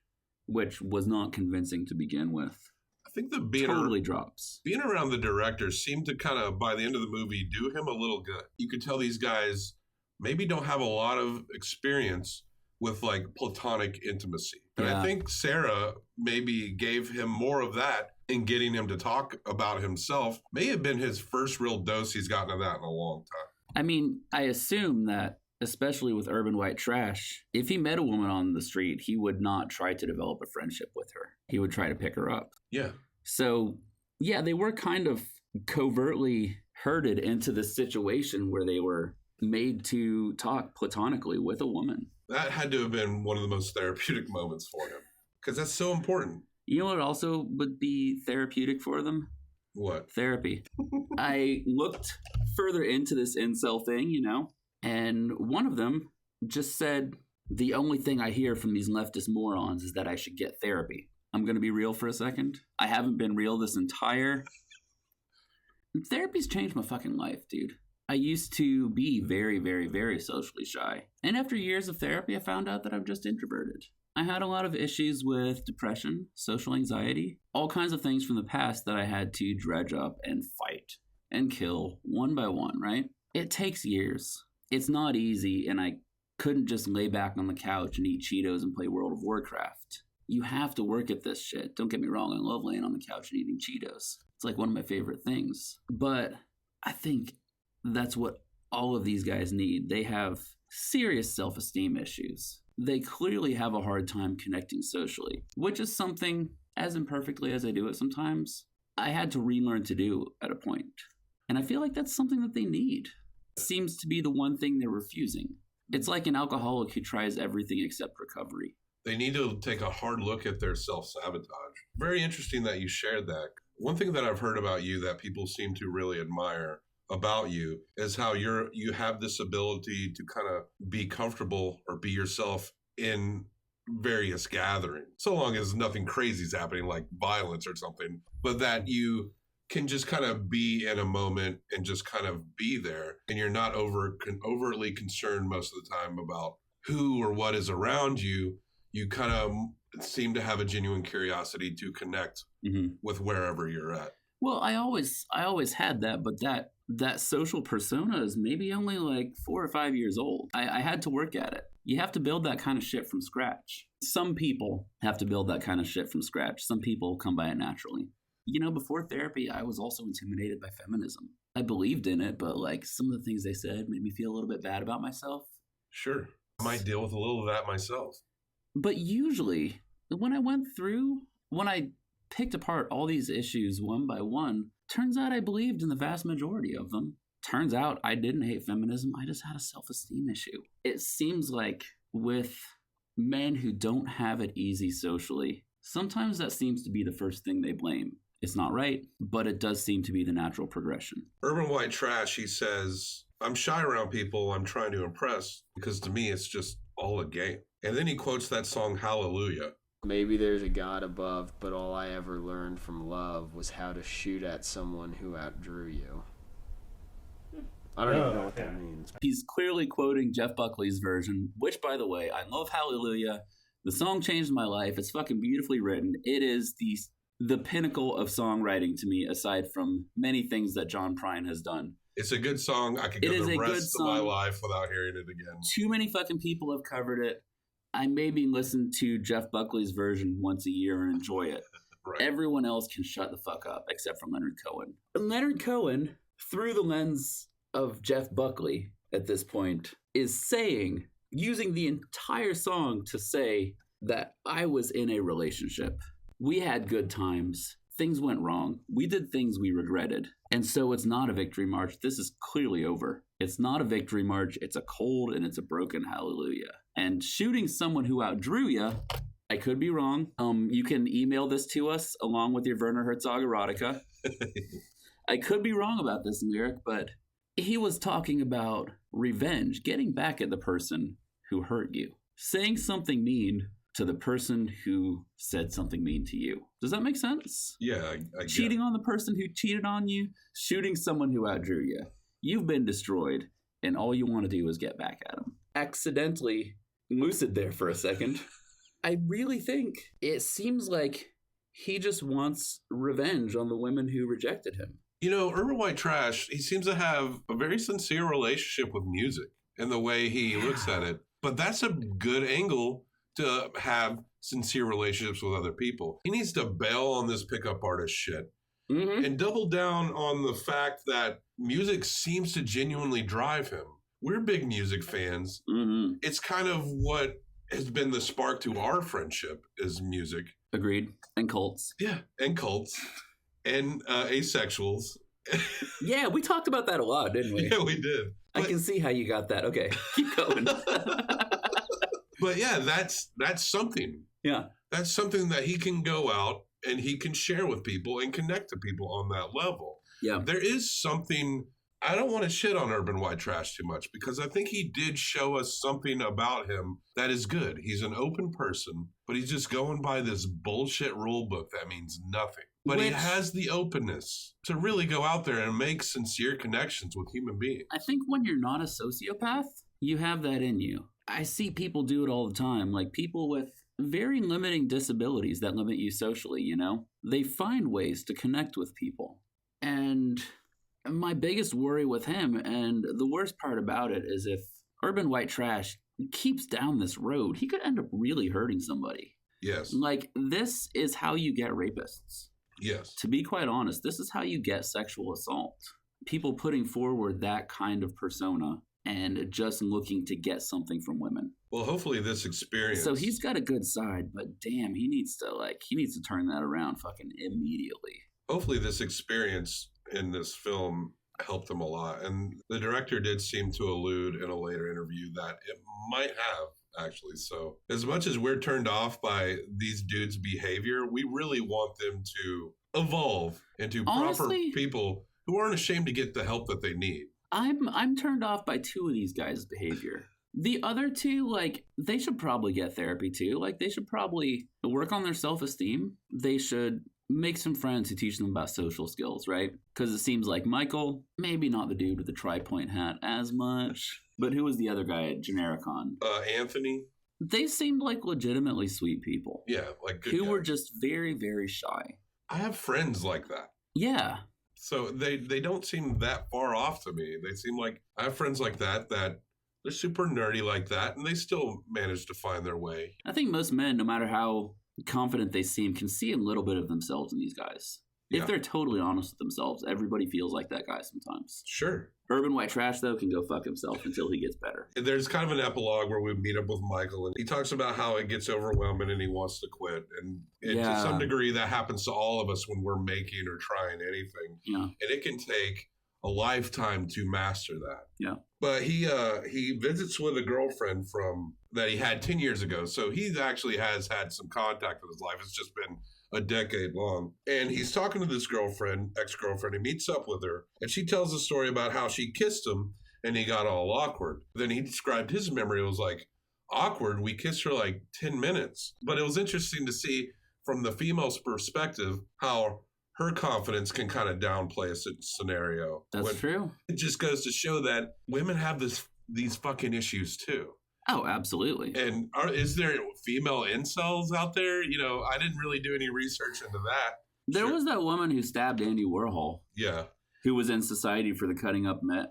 which was not convincing to begin with, I think the drops. Being around the directors seemed to kind of, by the end of the movie, do him a little good. You could tell these guys maybe don't have a lot of experience with platonic intimacy. And I think Sarah maybe gave him more of that in getting him to talk about himself. May have been his first real dose he's gotten of that in a long time. I assume that, especially with Urban White Trash, if he met a woman on the street, he would not try to develop a friendship with her. He would try to pick her up. Yeah. So, yeah, they were kind of covertly herded into this situation where they were made to talk platonically with a woman. That had to have been one of the most therapeutic moments for him, because that's so important. You know what also would be therapeutic for them? What? Therapy. I looked further into this incel thing, you know, and one of them just said, the only thing I hear from these leftist morons is that I should get therapy. I'm going to be real for a second. I haven't been real this entire... Therapy's changed my fucking life, dude. I used to be very, very, very socially shy. And after years of therapy, I found out that I'm just introverted. I had a lot of issues with depression, social anxiety, all kinds of things from the past that I had to dredge up and fight and kill one by one, right? It takes years. It's not easy, and I couldn't just lay back on the couch and eat Cheetos and play World of Warcraft. You have to work at this shit. Don't get me wrong, I love laying on the couch and eating Cheetos. It's like one of my favorite things. But I think that's what all of these guys need. They have serious self-esteem issues. They clearly have a hard time connecting socially, which is something, as imperfectly as I do it sometimes, I had to relearn to do at a point. And I feel like that's something that they need. It seems to be the one thing they're refusing. It's like an alcoholic who tries everything except recovery. They need to take a hard look at their self-sabotage. Very interesting that you shared that. One thing that I've heard about you that people seem to really admire about you is how you have this ability to kind of be comfortable or be yourself in various gatherings, so long as nothing crazy is happening like violence or something, but that you can just kind of be in a moment and just kind of be there, and you're not overtly concerned most of the time about who or what is around you. You kind of seem to have a genuine curiosity to connect with wherever you're at. Well, I always had that, but that social persona is maybe only like 4 or 5 years old. I had to work at it. You have to build that kind of shit from scratch. Some people have to build that kind of shit from scratch. Some people come by it naturally. You know, before therapy, I was also intimidated by feminism. I believed in it, but like some of the things they said made me feel a little bit bad about myself. Sure. I might deal with a little of that myself. But usually, when I picked apart all these issues one by one, turns out I believed in the vast majority of them. Turns out I didn't hate feminism, I just had a self-esteem issue. It seems like with men who don't have it easy socially, sometimes that seems to be the first thing they blame. It's not right, but it does seem to be the natural progression. Urban White Trash, he says, I'm shy around people I'm trying to impress because to me it's just all a game. And then he quotes that song, Hallelujah. Maybe there's a God above, but all I ever learned from love was how to shoot at someone who outdrew you. I don't even know what that means. He's clearly quoting Jeff Buckley's version, which, by the way, I love Hallelujah. The song changed my life. It's fucking beautifully written. It is the pinnacle of songwriting to me, aside from many things that John Prine has done. It's a good song. I could go the rest of my life without hearing it again. Too many fucking people have covered it. I maybe listen to Jeff Buckley's version once a year and enjoy it. Right. Everyone else can shut the fuck up except for Leonard Cohen. And Leonard Cohen, through the lens of Jeff Buckley at this point, is using the entire song to say that I was in a relationship. We had good times. Things went wrong. We did things we regretted. And so it's not a victory march. This is clearly over. It's not a victory march. It's a cold and it's a broken hallelujah. And shooting someone who outdrew you, I could be wrong. You can email this to us along with your Werner Herzog erotica. I could be wrong about this lyric, but he was talking about revenge, getting back at the person who hurt you, saying something mean to the person who said something mean to you. Does that make sense? Yeah, I cheating on the person who cheated on you, shooting someone who outdrew you. You've been destroyed, and all you want to do is get back at them. Accidentally lucid there for a second. I really think it seems like he just wants revenge on the women who rejected him. You know, Urban White Trash, he seems to have a very sincere relationship with music and the way he looks at it. But that's a good angle to have sincere relationships with other people. He needs to bail on this pickup artist shit and double down on the fact that music seems to genuinely drive him. We're big music fans. It's kind of what has been the spark to our friendship is music. Agreed. And cults. Yeah, and cults. And asexuals. Yeah, we talked about that a lot, didn't we? Yeah, we did. I can see how you got that. Okay, keep going. But yeah, that's something. Yeah. That's something that he can go out and he can share with people and connect to people on that level. Yeah. There is something, I don't want to shit on Urban White Trash too much because I think he did show us something about him that is good. He's an open person, but he's just going by this bullshit rule book that means nothing. But he has the openness to really go out there and make sincere connections with human beings. I think when you're not a sociopath, you have that in you. I see people do it all the time, like people with very limiting disabilities that limit you socially, you know? They find ways to connect with people. And my biggest worry with him, and the worst part about it, is if Urban White Trash keeps down this road, he could end up really hurting somebody. Yes. Like, this is how you get rapists. Yes. To be quite honest, this is how you get sexual assault. People putting forward that kind of persona and just looking to get something from women. Well, hopefully this experience. So he's got a good side, but damn, he needs to turn that around fucking immediately. Hopefully this experience in this film helped him a lot. And the director did seem to allude in a later interview that it might have, actually. So as much as we're turned off by these dudes' behavior, we really want them to evolve into proper people who aren't ashamed to get the help that they need. I'm turned off by two of these guys' behavior. The other two, like, they should probably get therapy too. Like, they should probably work on their self-esteem. They should make some friends who teach them about social skills, right? Because it seems like Michael, maybe not the dude with the tri-point hat as much, but who was the other guy at Genericon? Anthony. They seemed like legitimately sweet people. Yeah, like good who guys. were just very, very shy. I have friends like that. Yeah. So they don't seem that far off to me. They seem like I have friends like that they're super nerdy like that, and they still manage to find their way. I think most men, no matter how confident they seem, can see a little bit of themselves in these guys. Yeah. If they're totally honest with themselves, everybody feels like that guy sometimes. Sure. Urban White Trash, though, can go fuck himself until he gets better. There's kind of an epilogue where we meet up with Michael, and he talks about how it gets overwhelming and he wants to quit. And to some degree, that happens to all of us when we're making or trying anything. Yeah. And it can take a lifetime to master that. Yeah. But he visits with a girlfriend that he had 10 years ago. So he actually has had some contact with his life. It's just been a decade long. And he's talking to this ex-girlfriend. He meets up with her, and she tells a story about how she kissed him and he got all awkward. Then he described his memory. It was like, awkward? We kissed for like 10 minutes. But it was interesting to see from the female's perspective how her confidence can kind of downplay a scenario. That's true. It just goes to show that women have these fucking issues too. Oh, absolutely. And is there female incels out there? You know, I didn't really do any research into that. There was that woman who stabbed Andy Warhol. Yeah. Who was in Society for Cutting Up Men,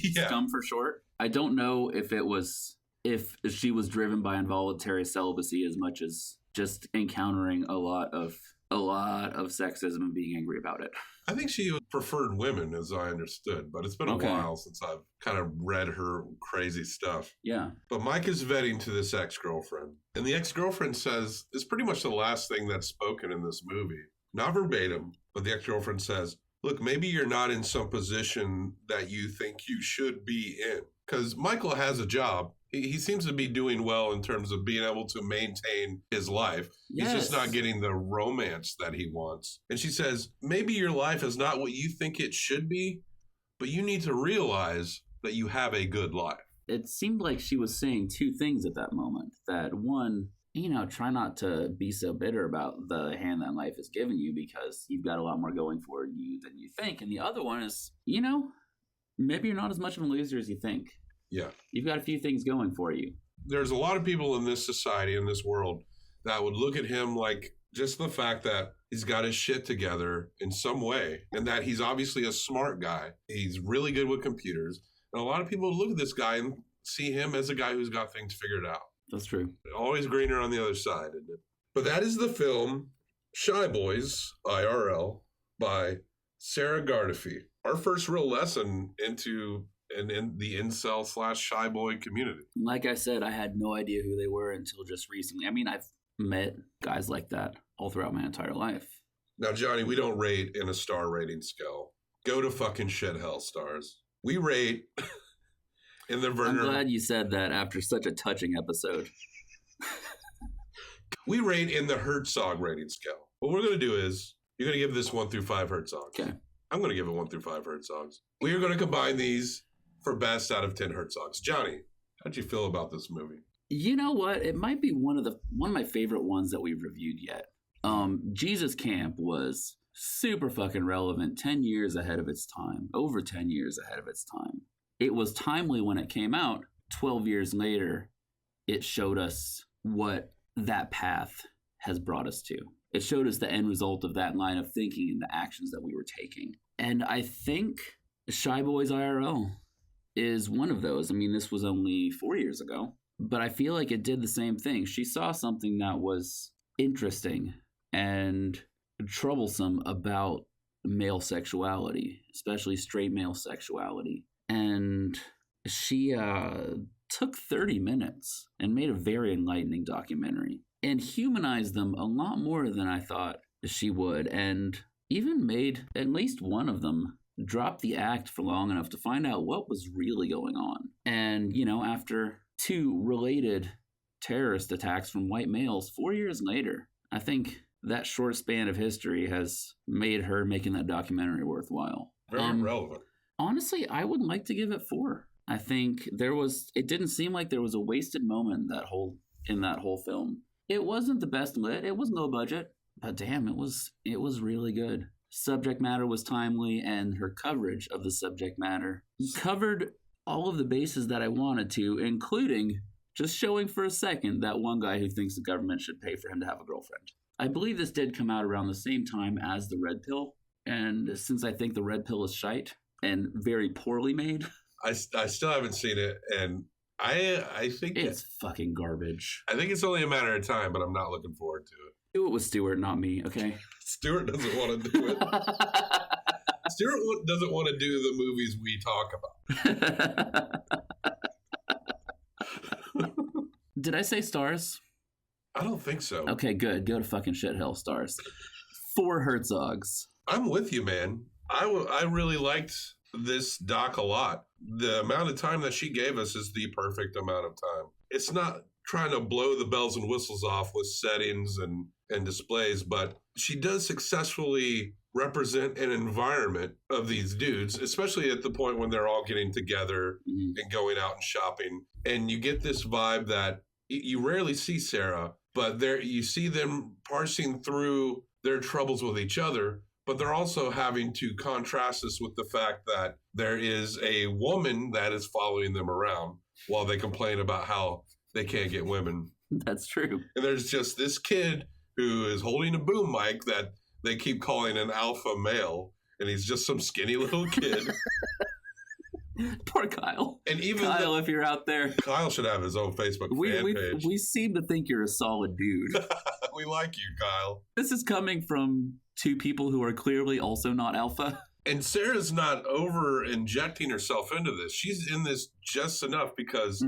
Yeah. SCUM for short. I don't know if she was driven by involuntary celibacy as much as just encountering a lot of sexism and being angry about it. I think she preferred women, as I understood, but it's been a while since I've kind of read her crazy stuff. Yeah. But Mike is vetting to this ex-girlfriend, and the ex-girlfriend says, it's pretty much the last thing that's spoken in this movie. Not verbatim, but the ex-girlfriend says, look, maybe you're not in some position that you think you should be in. Because Michael has a job. He seems to be doing well in terms of being able to maintain his life. Yes. He's just not getting the romance that he wants. And she says, maybe your life is not what you think it should be, but you need to realize that you have a good life. It seemed like she was saying two things at that moment. That one, try not to be so bitter about the hand that life has given you because you've got a lot more going for you than you think. And the other one is, maybe you're not as much of a loser as you think. Yeah. You've got a few things going for you. There's a lot of people in this society, in this world, that would look at him like just the fact that he's got his shit together in some way and that he's obviously a smart guy. He's really good with computers. And a lot of people would look at this guy and see him as a guy who's got things figured out. That's true. Always greener on the other side, isn't it? But that is the film Shy Boys IRL by Sarah Gardefee. Our first real lesson into in the incel / shy boy community. Like I said, I had no idea who they were until just recently. I mean, I've met guys like that all throughout my entire life. Now, Johnny, we don't rate in a star rating scale. Go to fucking shit hell, stars. We rate in the Werner. I'm glad you said that after such a touching episode. We rate in the Herzog rating scale. What we're going to do is, you're going to give this 1 through 5 Herzogs. Okay. I'm going to give it 1 through 5 Herzogs. We are going to combine these for best out of 10 Herzogs. Johnny, how'd you feel about this movie? You know what? It might be one of my favorite ones that we've reviewed yet. Jesus Camp was super fucking relevant, 10 years ahead of its time, over 10 years ahead of its time. It was timely when it came out. 12 years later, it showed us what that path has brought us to. It showed us the end result of that line of thinking and the actions that we were taking. And I think Shy Boys IRL is one of those. I mean, this was only 4 years ago, but I feel like it did the same thing. She saw something that was interesting and troublesome about male sexuality, especially straight male sexuality. And she took 30 minutes and made a very enlightening documentary and humanized them a lot more than I thought she would, and even made at least one of them drop the act for long enough to find out what was really going on. And, you know, after 2 related terrorist attacks from white males 4 years later, I think that short span of history has made her making that documentary worthwhile. Very relevant. Honestly, I would like to give it 4. I think it didn't seem like there was a wasted moment in that whole film. It wasn't the best lit, it was low budget, but damn, it was really good. Subject matter was timely, and her coverage of the subject matter covered all of the bases that I wanted to, including just showing for a second that one guy who thinks the government should pay for him to have a girlfriend. I believe this did come out around the same time as The Red Pill, and since I think The Red Pill is shite and very poorly made, I still haven't seen it, and I think it's fucking garbage. I think it's only a matter of time, but I'm not looking forward to it. Do it with Stuart, not me, okay? Stuart doesn't want to do it. Stuart doesn't want to do the movies we talk about. Did I say stars? I don't think so. Okay, good. Go to fucking shithell, stars. 4 Herzogs. I'm with you, man. I really liked this doc a lot. The amount of time that she gave us is the perfect amount of time. It's not trying to blow the bells and whistles off with settings and displays, but she does successfully represent an environment of these dudes, especially at the point when they're all getting together and going out and shopping. And you get this vibe that you rarely see Sarah, but you see them parsing through their troubles with each other, but they're also having to contrast this with the fact that there is a woman that is following them around while they complain about how they can't get women. That's true. And there's just this kid who is holding a boom mic that they keep calling an alpha male, and he's just some skinny little kid. Poor Kyle. And even Kyle, if you're out there, Kyle should have his own Facebook fan page. We seem to think you're a solid dude. We like you, Kyle. This is coming from 2 people who are clearly also not alpha. And Sarah's not over injecting herself into this. She's in this just enough because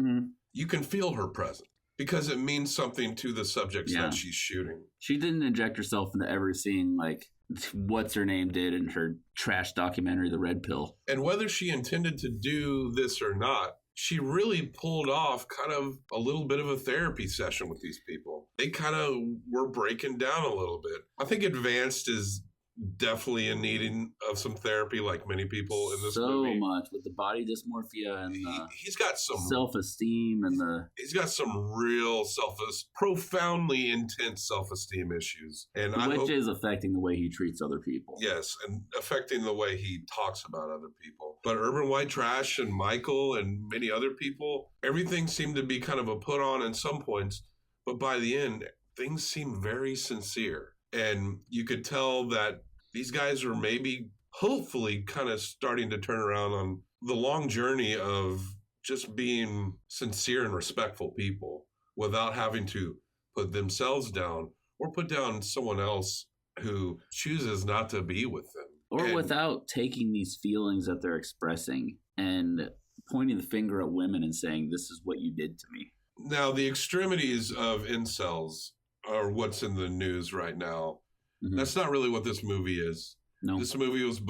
you can feel her presence, because it means something to the subjects that she's shooting. She didn't inject herself into every scene like what's her name did in her trash documentary, The Red Pill. And whether she intended to do this or not, she really pulled off kind of a little bit of a therapy session with these people. They kind of were breaking down a little bit. I think Advanced is definitely in needing of some therapy, like many people in this movie. So much with the body dysmorphia and he's got some self-esteem and he's got some real profoundly intense self-esteem issues, and which is affecting the way he treats other people. Yes, and affecting the way he talks about other people. But Urban White Trash and Michael and many other people, everything seemed to be kind of a put on in some points, but by the end, things seemed very sincere. And you could tell that these guys are maybe, hopefully, kind of starting to turn around on the long journey of just being sincere and respectful people without having to put themselves down or put down someone else who chooses not to be with them. Or without taking these feelings that they're expressing and pointing the finger at women and saying, this is what you did to me. Now, the extremities of incels are what's in the news right now. Mhm. That's not really what this movie is. No. This movie was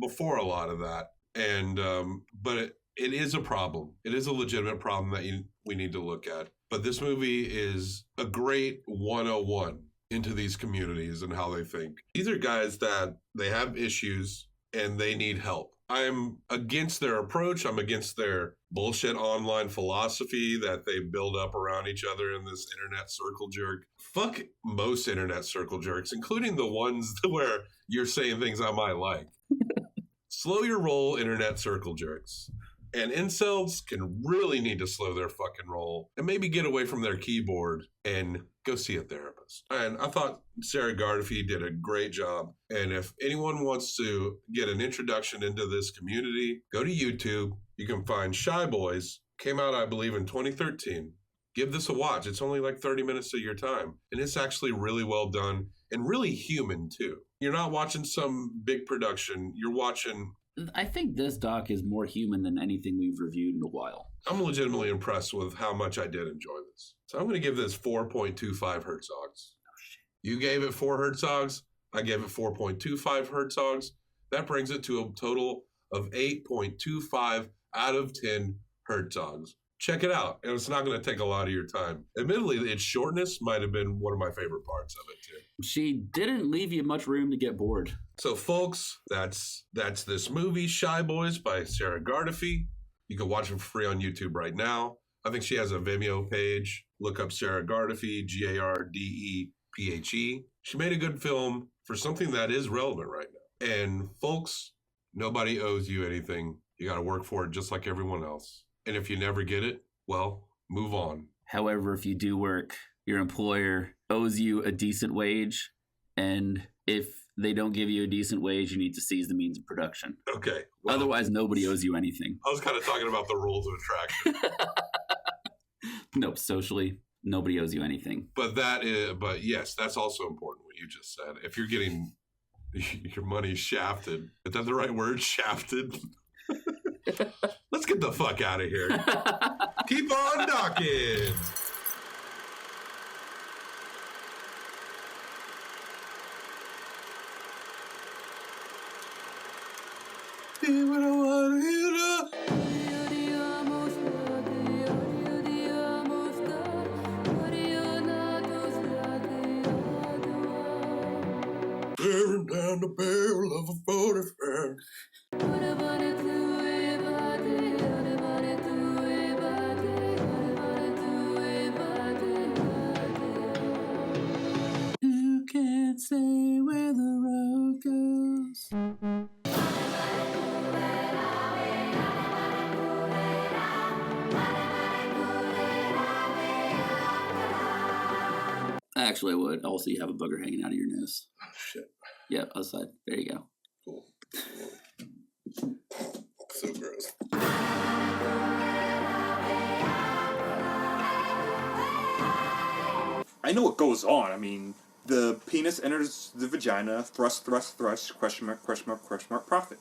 before a lot of that, and but it is a problem. It is a legitimate problem that we need to look at. But this movie is a great 101 into these communities and how they think. These are guys that they have issues and they need help. I'm against their approach. I'm against their bullshit online philosophy that they build up around each other in this internet circle jerk. Fuck most internet circle jerks, including the ones where you're saying things I might like. Slow your roll, internet circle jerks. And incels can really need to slow their fucking roll and maybe get away from their keyboard and go see a therapist. And I thought Sarah Gardefee did a great job. And if anyone wants to get an introduction into this community, go to YouTube. You can find Shy Boys. Came out, I believe, in 2013. Give this a watch. It's only like 30 minutes of your time. And it's actually really well done and really human, too. You're not watching some big production. You're watching... I think this doc is more human than anything we've reviewed in a while. I'm legitimately impressed with how much I did enjoy this. So I'm going to give this 4.25 Herzogs. Oh, shit. You gave it 4 Herzogs. I gave it 4.25 Herzogs. That brings it to a total of 8.25 out of 10 Herzogs. Check it out. And it's not going to take a lot of your time. Admittedly, its shortness might have been one of my favorite parts of it, too. She didn't leave you much room to get bored. So, folks, that's this movie, Shy Boys by Sarah Gardefee. You can watch it for free on YouTube right now. I think she has a Vimeo page. Look up Sarah Gardefee, Gardephe. She made a good film for something that is relevant right now. And, folks, nobody owes you anything. You got to work for it just like everyone else. And if you never get it, well, move on. However, if you do work, your employer owes you a decent wage. And if they don't give you a decent wage, you need to seize the means of production. Okay. Well, otherwise, nobody owes you anything. I was kind of talking about the rules of attraction. Nope, socially, nobody owes you anything. But yes, that's also important what you just said. If you're getting your money shafted, is that the right word? Shafted? Let's get the fuck out of here. Keep on docking. See what I want to hear. Staring down the barrel of a 45. You can't say where the road goes. Actually, I would. Also, you have a booger hanging out of your nose. Oh, shit. Yeah, outside. There you go. Cool. So gross. I know what goes on. I mean, the penis enters the vagina, thrust, thrust, thrust, question mark, profit.